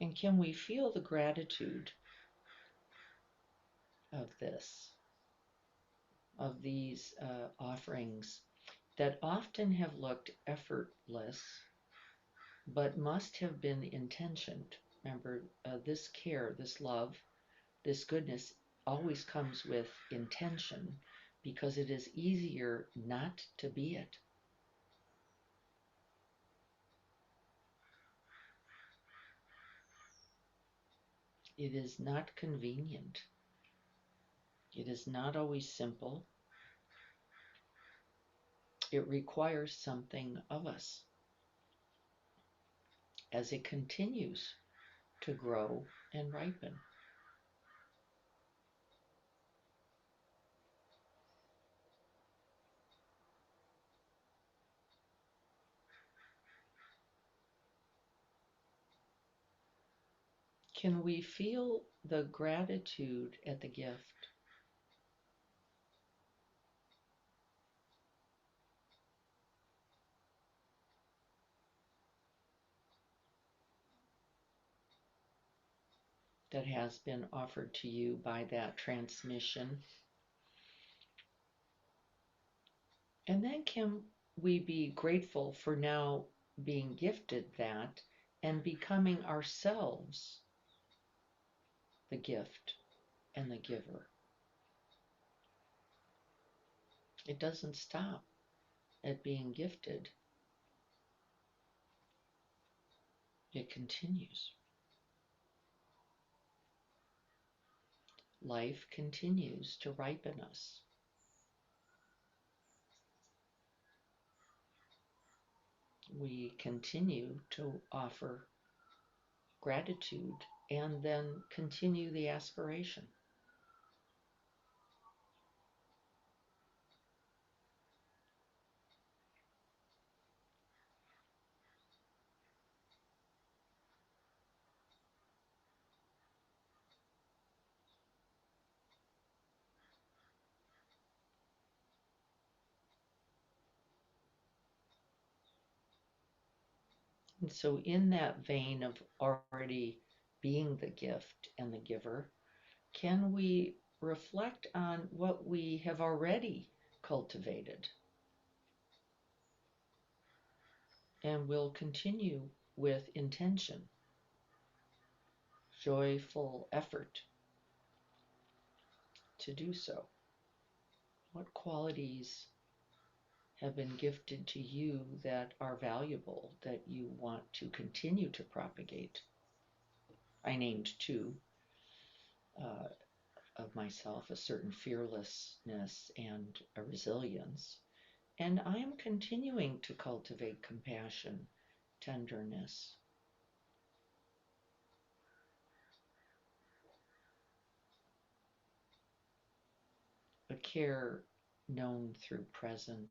And can we feel the gratitude of this, of these offerings that often have looked effortless, but must have been intentioned? Remember, this care, this love, this goodness always comes with intention because it is easier not to be it. It is not convenient. It is not always simple. It requires something of us as it continues to grow and ripen. Can we feel the gratitude at the gift? That has been offered to you by that transmission? And then can we be grateful for now being gifted that and becoming ourselves the gift and the giver? It doesn't stop at being gifted. It continues. Life continues to ripen us. We continue to offer gratitude and then continue the aspiration. And so, in that vein of already being the gift and the giver, can we reflect on what we have already cultivated and will continue with intention, joyful effort to do so? What qualities have been gifted to you that are valuable, that you want to continue to propagate? I named two of myself, a certain fearlessness and a resilience. And I am continuing to cultivate compassion, tenderness, a care known through presence.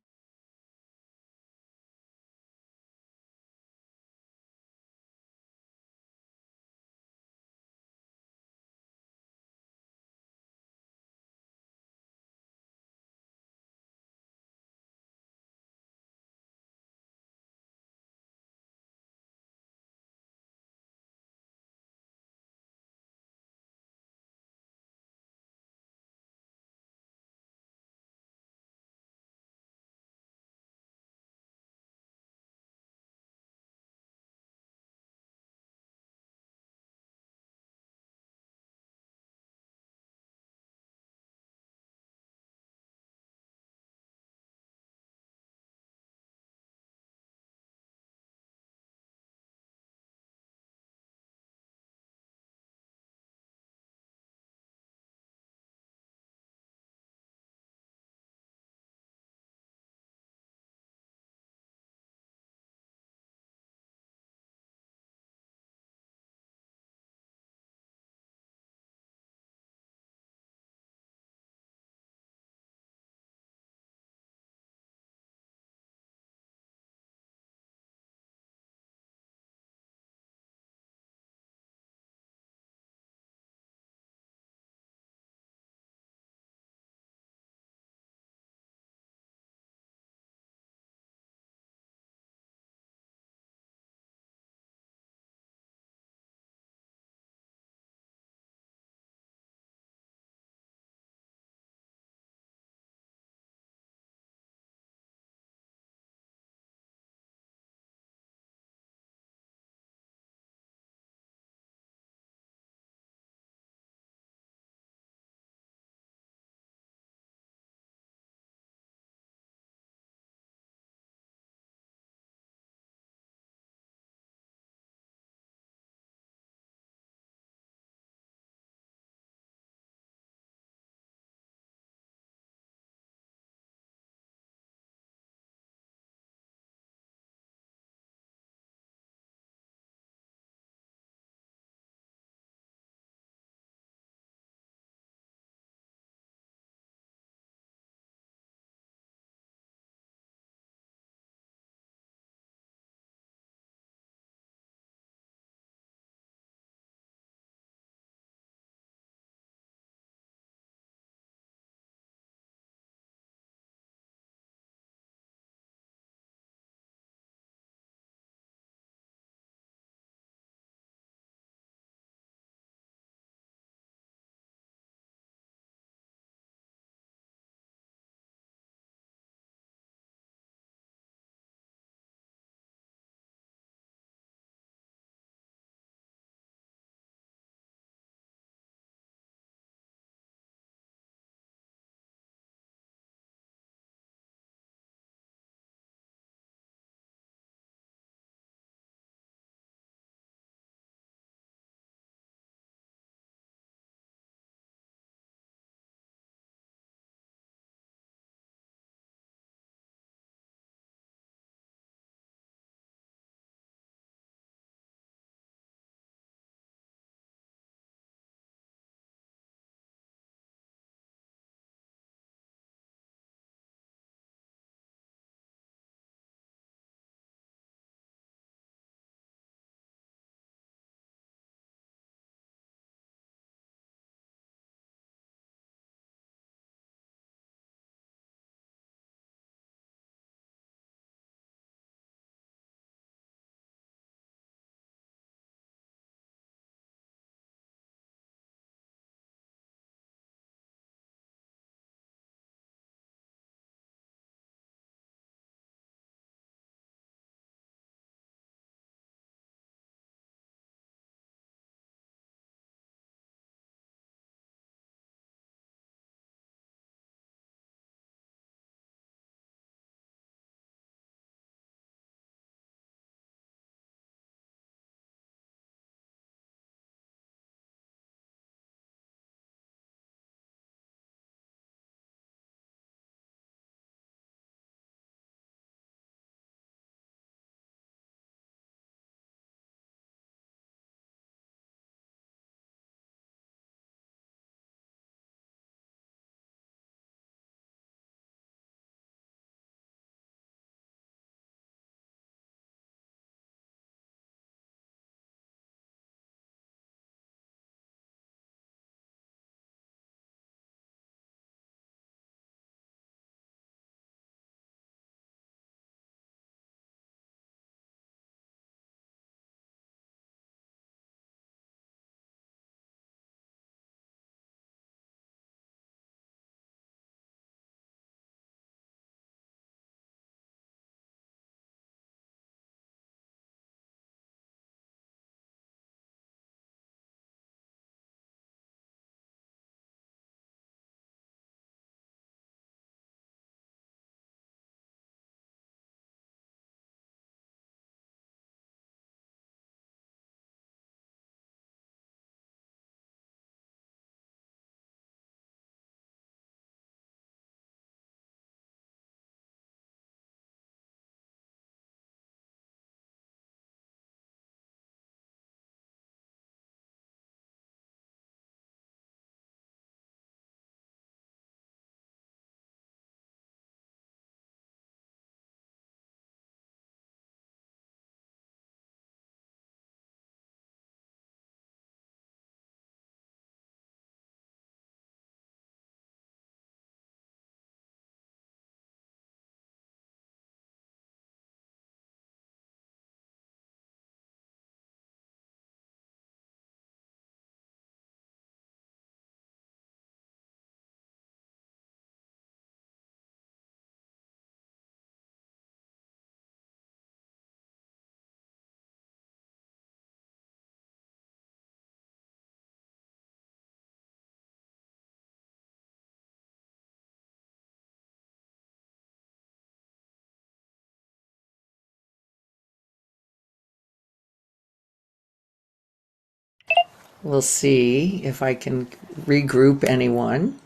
We'll see if I can regroup anyone.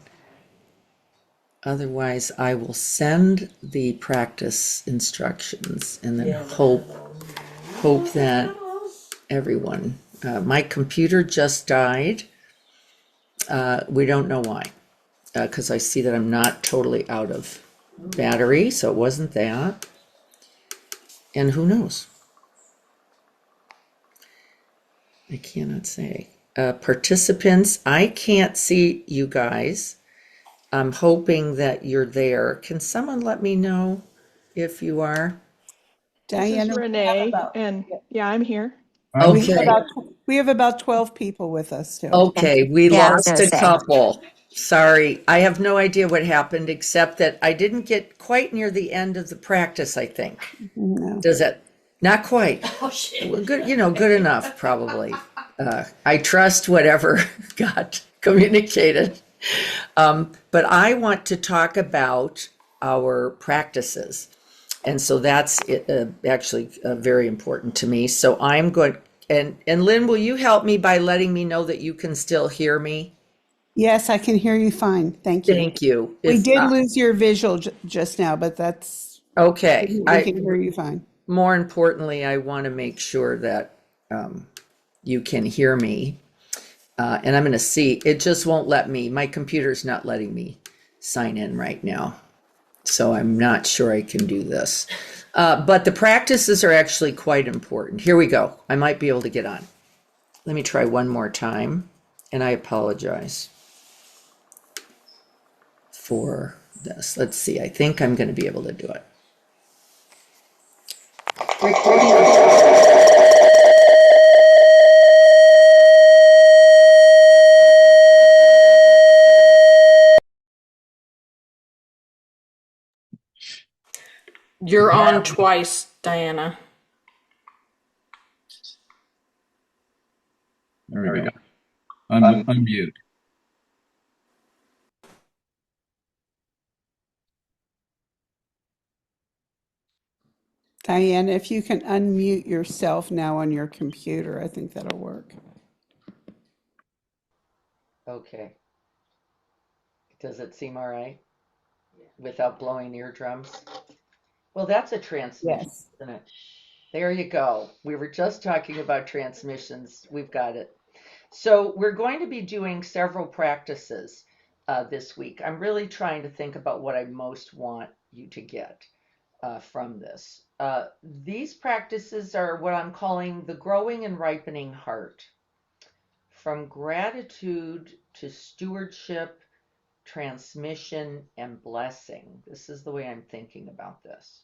Otherwise, I will send the practice instructions and then hope that everyone. My computer just died. We don't know why, because I see that I'm not totally out of battery, so it wasn't that. And who knows? I cannot say. Participants, I can't see you guys. I'm hoping that you're there. Can someone let me know if you are? This is Diana, we have Renee, about, and yeah, I'm here. we have Okay. about 12 people with us still. Okay, we Yeah, I was lost gonna a say. couple. Sorry, I have no idea what happened except that I didn't get quite near the end of the practice, I think. No. Does it? Not quite. Well, good, good enough, probably. I trust whatever got communicated. But I want to talk about our practices. And so that's actually very important to me. So I'm going, and Lynn, will you help me by letting me know that you can still hear me? Yes, I can hear you fine. Thank you. Thank you. We If did lose your visual just now, but that's okay, we can hear you fine. more importantly, I want to make sure that you can hear me. And I'm going to see, it just won't let me, my computer's not letting me sign in right now. So I'm not sure I can do this. But the practices are actually quite important. Here we go. I might be able to get on. Let me try one more time. And I apologize for this. Let's see. I think I'm going to be able to do it. You're on twice, Diana. There we go. Unmute. Diana, if you can unmute yourself now on your computer, I think that'll work. Okay. Does it seem all right? Without blowing eardrums? Well, that's a transmission, Yes. isn't it? There you go. We were just talking about transmissions. We've got it. So we're going to be doing several practices this week. I'm really trying to think about what I most want you to get from this. These practices are what I'm calling the growing and ripening heart. From gratitude to stewardship, transmission, and blessing. This is the way I'm thinking about this.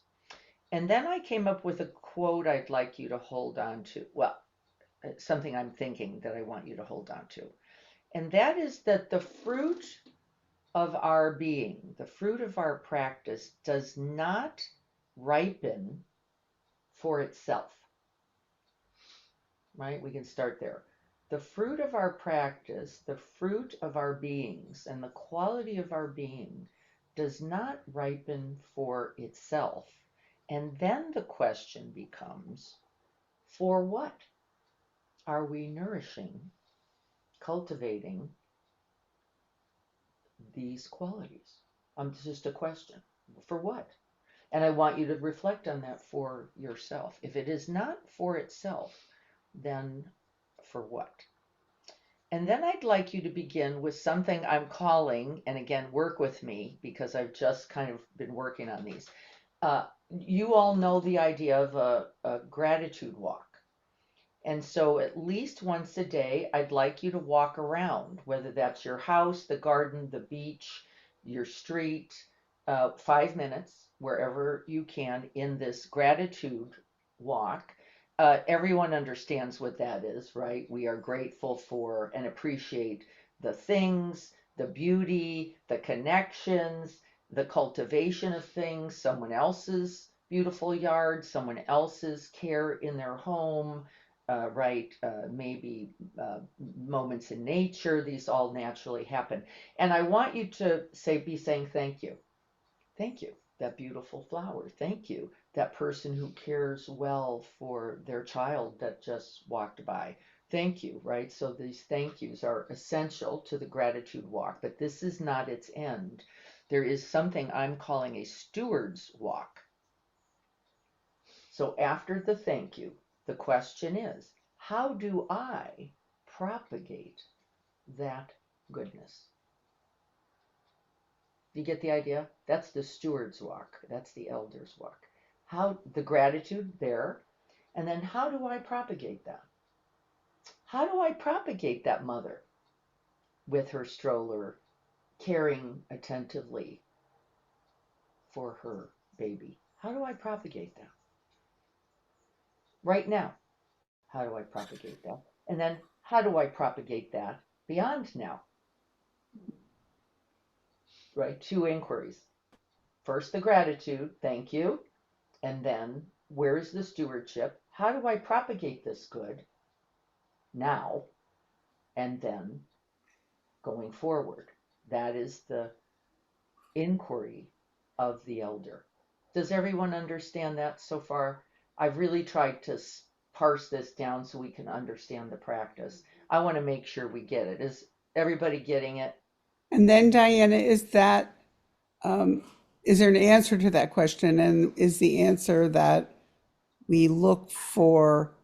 And then I came up with a quote I'd like you to hold on to. Well, something I'm thinking that I want you to hold on to. And that is that the fruit of our being, the fruit of our practice, does not ripen for itself. Right? We can start there. The fruit of our practice, the fruit of our beings, and the quality of our being does not ripen for itself. And then the question becomes, for what are we nourishing, cultivating these qualities? It's just a question. For what? And I want you to reflect on that for yourself. If it is not for itself, then for what? And then I'd like you to begin with something I'm calling, and again, work with me because I've just kind of been working on these. You all know the idea of a gratitude walk. And so at least once a day, I'd like you to walk around, whether that's your house, the garden, the beach, your street, 5 minutes, wherever you can in this gratitude walk. Everyone understands what that is, right? We are grateful for and appreciate the things, the beauty, the connections, the cultivation of things, someone else's beautiful yard, someone else's care in their home, right? Maybe moments in nature. These all naturally happen. And I want you to be saying thank you. Thank you. That beautiful flower. Thank you. That person who cares well for their child that just walked by. thank you, right? So these thank yous are essential to the gratitude walk, but this is not its end. There is something I'm calling a steward's walk. So after the thank you, the question is, how do I propagate that goodness? You get the idea? That's the steward's walk. That's the elder's walk. How the gratitude there, and then how do I propagate that? How do I propagate that mother with her stroller, caring attentively for her baby? How do I propagate that? Right now, how do I propagate that? And then how do I propagate that beyond now? Right? Two inquiries. First, the gratitude, thank you. And then, where's the stewardship? How do I propagate this good now? And then, going forward. That is the inquiry of the elder. Does everyone understand that so far? I've really tried to parse this down so we can understand the practice. I want to make sure we get it. Is everybody getting it? And then Diana, is there an answer to that question? And is the answer that we look for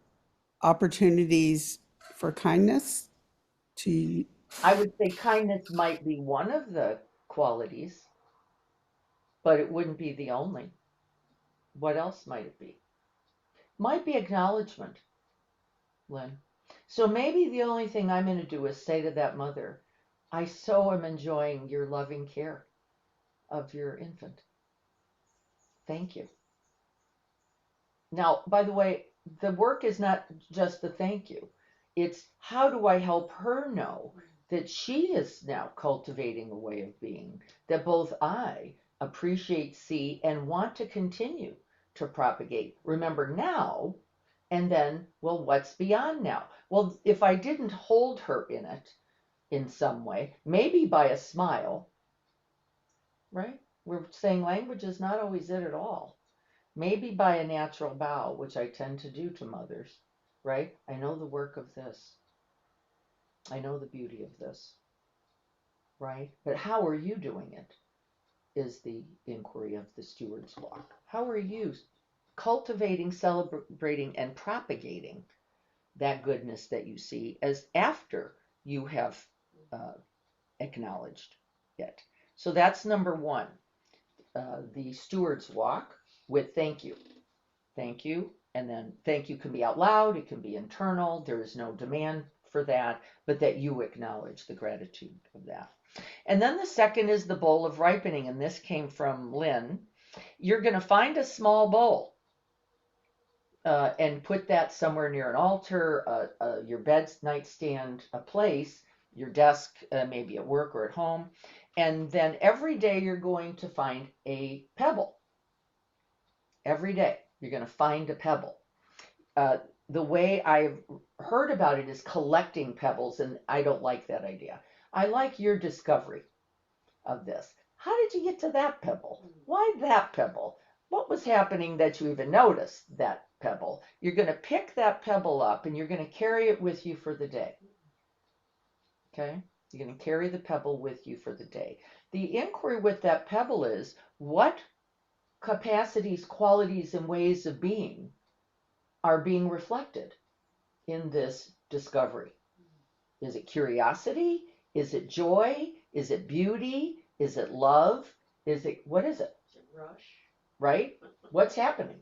opportunities for kindness to? I would say kindness might be one of the qualities, but it wouldn't be the only. What else might it be? Might be acknowledgement, Lynn. So maybe the only thing I'm going to do is say to that mother, I so am enjoying your loving care of your infant. Thank you. Now, by the way, the work is not just the thank you. It's how do I help her know that she is now cultivating a way of being that both I appreciate, see, and want to continue to propagate. Remember now, and then, well, what's beyond now? Well, if I didn't hold her in it in some way, maybe by a smile, right? We're saying language is not always it at all. Maybe by a natural bow, which I tend to do to mothers, right? I know the work of this. I know the beauty of this, right? But how are you doing it is the inquiry of the steward's walk. How are you cultivating, celebrating, and propagating that goodness that you see as after you have acknowledged it? So that's number one, the steward's walk with thank you. Thank you. And then thank you can be out loud, it can be internal, there is no demand for that, but that you acknowledge the gratitude of that. And then the second is the bowl of ripening, and this came from Lynn. You're going to find a small bowl and put that somewhere near an altar, your bed nightstand, a place, your desk, maybe at work or at home. And then every day you're going to find a pebble. Every day you're going to find a pebble. The way I've heard about it is collecting pebbles, and I don't like that idea. I like your discovery of this. How did you get to that pebble? Why that pebble? What was happening that you even noticed that pebble? You're going to pick that pebble up and you're going to carry it with you for the day. Okay? You're going to carry the pebble with you for the day. The inquiry with that pebble is what capacities, qualities, and ways of being are being reflected in this discovery. Is it curiosity? Is it joy? Is it beauty? Is it love? What is it? Is it rush? Right? What's happening?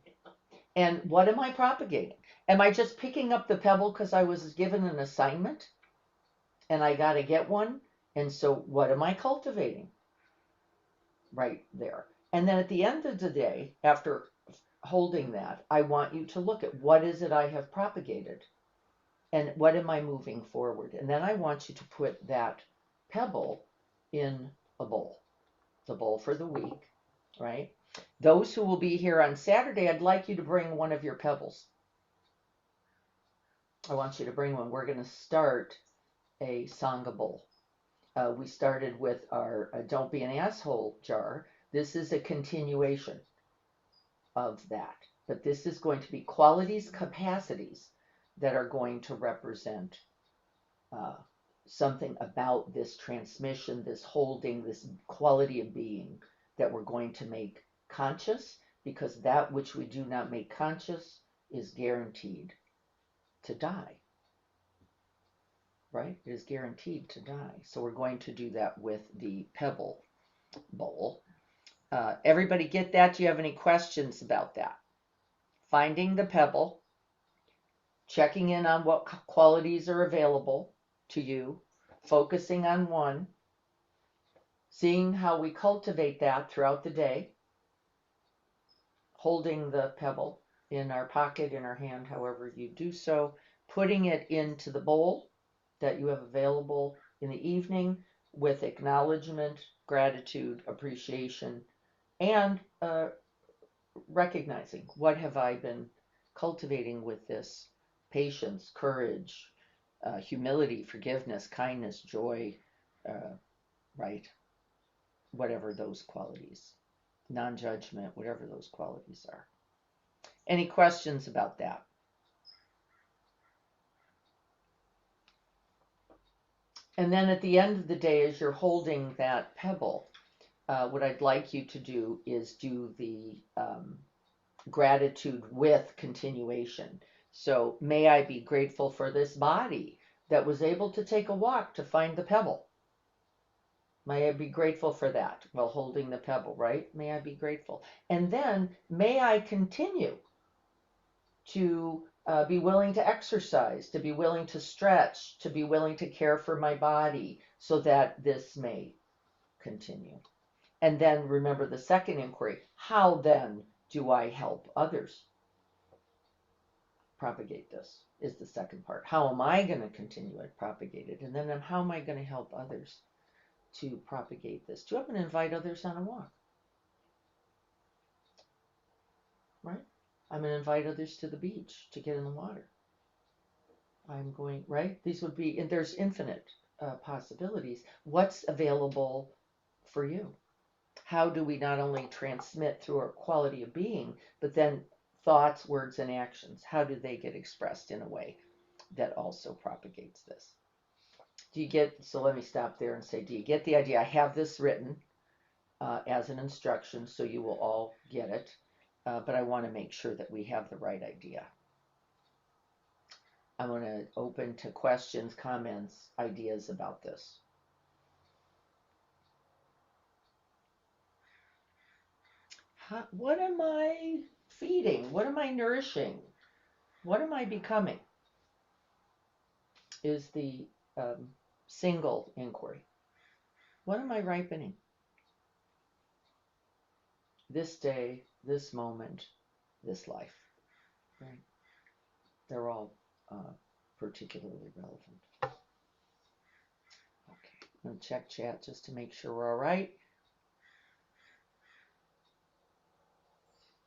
And what am I propagating? Am I just picking up the pebble because I was given an assignment and I got to get one? And so what am I cultivating? Right there. And then at the end of the day, after holding that, I want you to look at what is it I have propagated and what am I moving forward. And then I want you to put that pebble in a bowl, the bowl for the week, right? Those who will be here on Saturday, I'd like you to bring one of your pebbles. I want you to bring one. We're going to start a Sangha bowl. We started with our Don't Be an Asshole jar. This is a continuation of that. But this is going to be qualities, capacities that are going to represent something about this transmission, this holding, this quality of being that we're going to make conscious, because that which we do not make conscious is guaranteed to die. Right? It is guaranteed to die. So we're going to do that with the pebble bowl. Everybody get that? Do you have any questions about that? Finding the pebble, checking in on what qualities are available to you, focusing on one, seeing how we cultivate that throughout the day, holding the pebble in our pocket, in our hand, however you do so, putting it into the bowl that you have available in the evening with acknowledgement, gratitude, appreciation, and recognizing what have I been cultivating with this patience, courage, humility, forgiveness, kindness, joy, right? Whatever those qualities, non-judgment, whatever those qualities are. Any questions about that? And then at the end of the day, as you're holding that pebble, what I'd like you to do is do the gratitude with continuation. So may I be grateful for this body that was able to take a walk to find the pebble. May I be grateful for that while holding the pebble, right? May I be grateful. And then may I continue to be willing to exercise, to be willing to stretch, to be willing to care for my body so that this may continue. And then remember the second inquiry, how then do I help others propagate this, is the second part. How am I going to continue to propagate it? And then how am I going to help others to propagate this? Do I'm going to invite others on a walk, right? I'm going to invite others to the beach to get in the water. I'm going, right? These would be, and there's infinite possibilities. What's available for you? How do we not only transmit through our quality of being, but then thoughts, words, and actions? How do they get expressed in a way that also propagates this? Do you get, so let me stop there and say, do you get the idea? I have this written as an instruction, so you will all get it. But I want to make sure that we have the right idea. I'm going to open to questions, comments, ideas about this. What am I feeding? What am I nourishing? What am I becoming? Is the single inquiry. What am I ripening? This day, this moment, this life, right? They're all particularly relevant. Okay, I'm going to check chat just to make sure we're all right.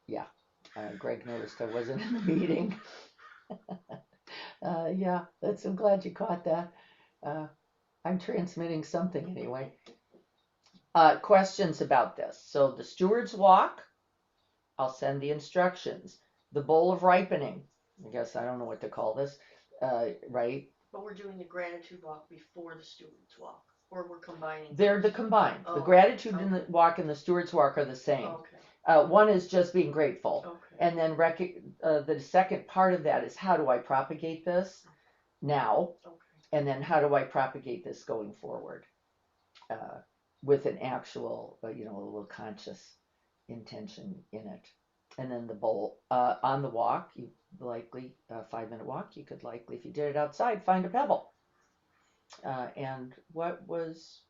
Yeah, Greg noticed I wasn't in the meeting. Yeah, I'm glad you caught that. I'm transmitting something anyway. Questions about this? So the steward's walk, I'll send the instructions. The bowl of ripening, I guess I don't know what to call this, right? But we're doing the gratitude walk before the steward's walk, or we're combining. They're the combined. Oh, the gratitude okay. and the walk and the steward's walk are the same. Okay. One is just being grateful. Okay. And then the second part of that is how do I propagate this now? Okay. And then how do I propagate this going forward with an actual, a little conscious intention in it. And then the bowl on the walk, you likely, 5-minute walk, you could likely, if you did it outside, find a pebble. And what was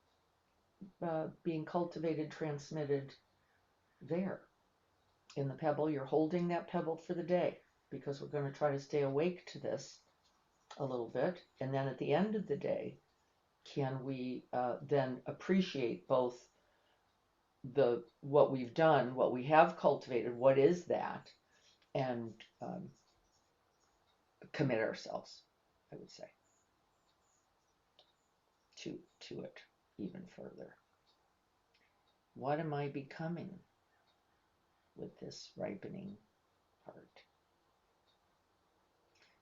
being cultivated, transmitted there? In the pebble, you're holding that pebble for the day, because we're going to try to stay awake to this a little bit. And then at the end of the day, can we then appreciate both what we've done, what we have cultivated, what is that, and commit ourselves, I would say, to it even further. What am I becoming with this ripening part?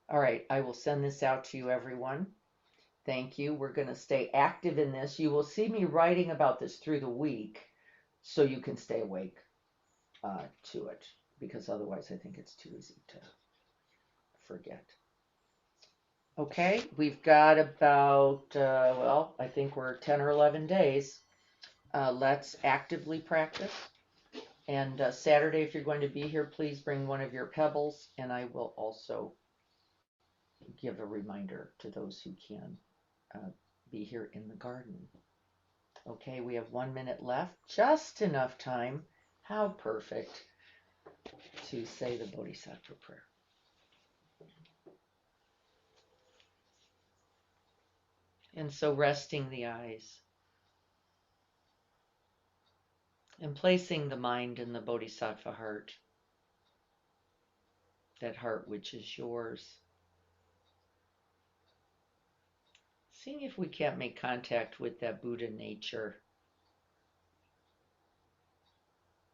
All right, I will send this out to you, everyone. Thank you. We're going to stay active in this. You will see me writing about this through the week so you can stay awake to it, because otherwise I think it's too easy to forget. Okay, we've got about, well, I think we're 10 or 11 days. Let's actively practice. And Saturday, if you're going to be here, please bring one of your pebbles, and I will also give a reminder to those who can be here in the garden. Okay, we have 1 minute left, just enough time. How perfect to say the Bodhisattva prayer. And so resting the eyes and placing the mind in the Bodhisattva heart, that heart which is yours. Seeing if we can't make contact with that Buddha nature,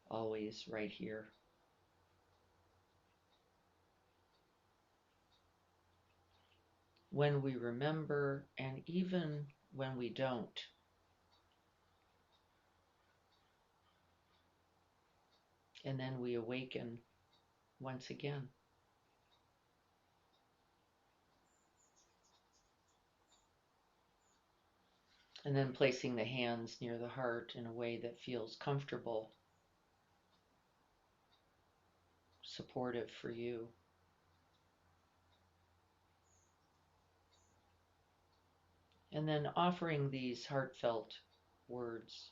always right here. When we remember, and even when we don't. And then we awaken once again. And then placing the hands near the heart in a way that feels comfortable, supportive for you. And then offering these heartfelt words.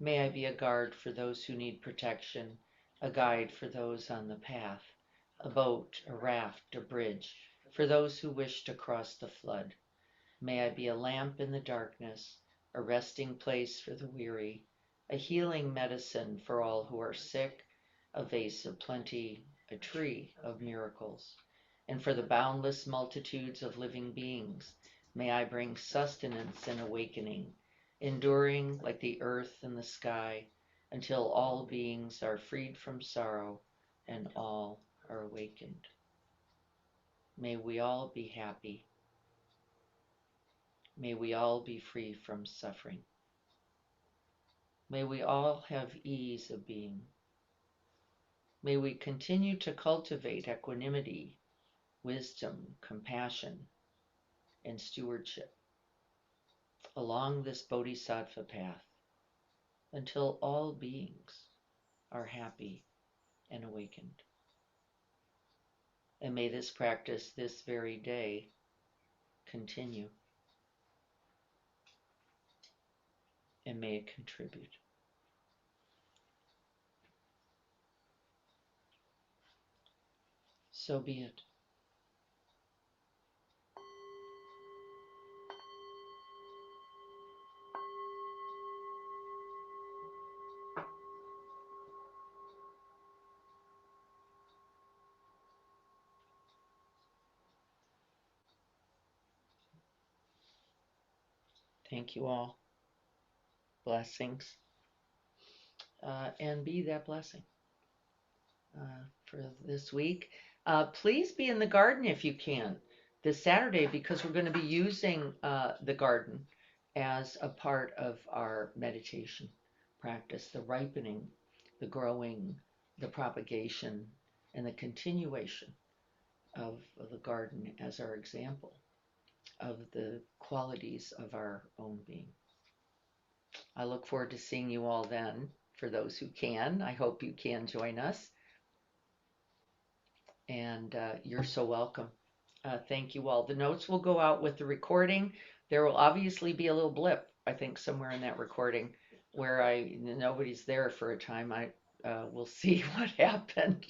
May I be a guard for those who need protection, a guide for those on the path, a boat, a raft, a bridge, for those who wish to cross the flood. May I be a lamp in the darkness, a resting place for the weary, a healing medicine for all who are sick, a vase of plenty, a tree of miracles. And for the boundless multitudes of living beings, may I bring sustenance and awakening, enduring like the earth and the sky, until all beings are freed from sorrow and all are awakened. May we all be happy. May we all be free from suffering. May we all have ease of being. May we continue to cultivate equanimity, wisdom, compassion, and stewardship along this Bodhisattva path until all beings are happy and awakened. And may this practice this very day continue. And may it contribute. So be it. Thank you all. Blessings. And be that blessing for this week. Please be in the garden if you can this Saturday, because we're going to be using the garden as a part of our meditation practice, the ripening, the growing, the propagation, and the continuation of the garden as our example of the qualities of our own being. I look forward to seeing you all then. For those who can, I hope you can join us. And you're so welcome. Thank you all. The notes will go out with the recording. There will obviously be a little blip, I think, somewhere in that recording where nobody's there for a time. I will see what happened.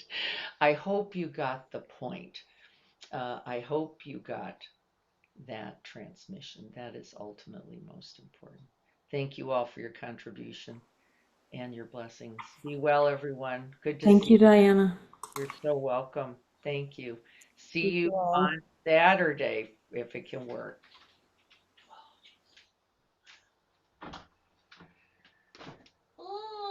I hope you got the point. I hope you got that transmission. That is ultimately most important. Thank you all for your contribution and your blessings. Be well, everyone. Good to Thank see you, you. Diana. You're so welcome. Thank you. See Thank you you all. on Saturday if it can work.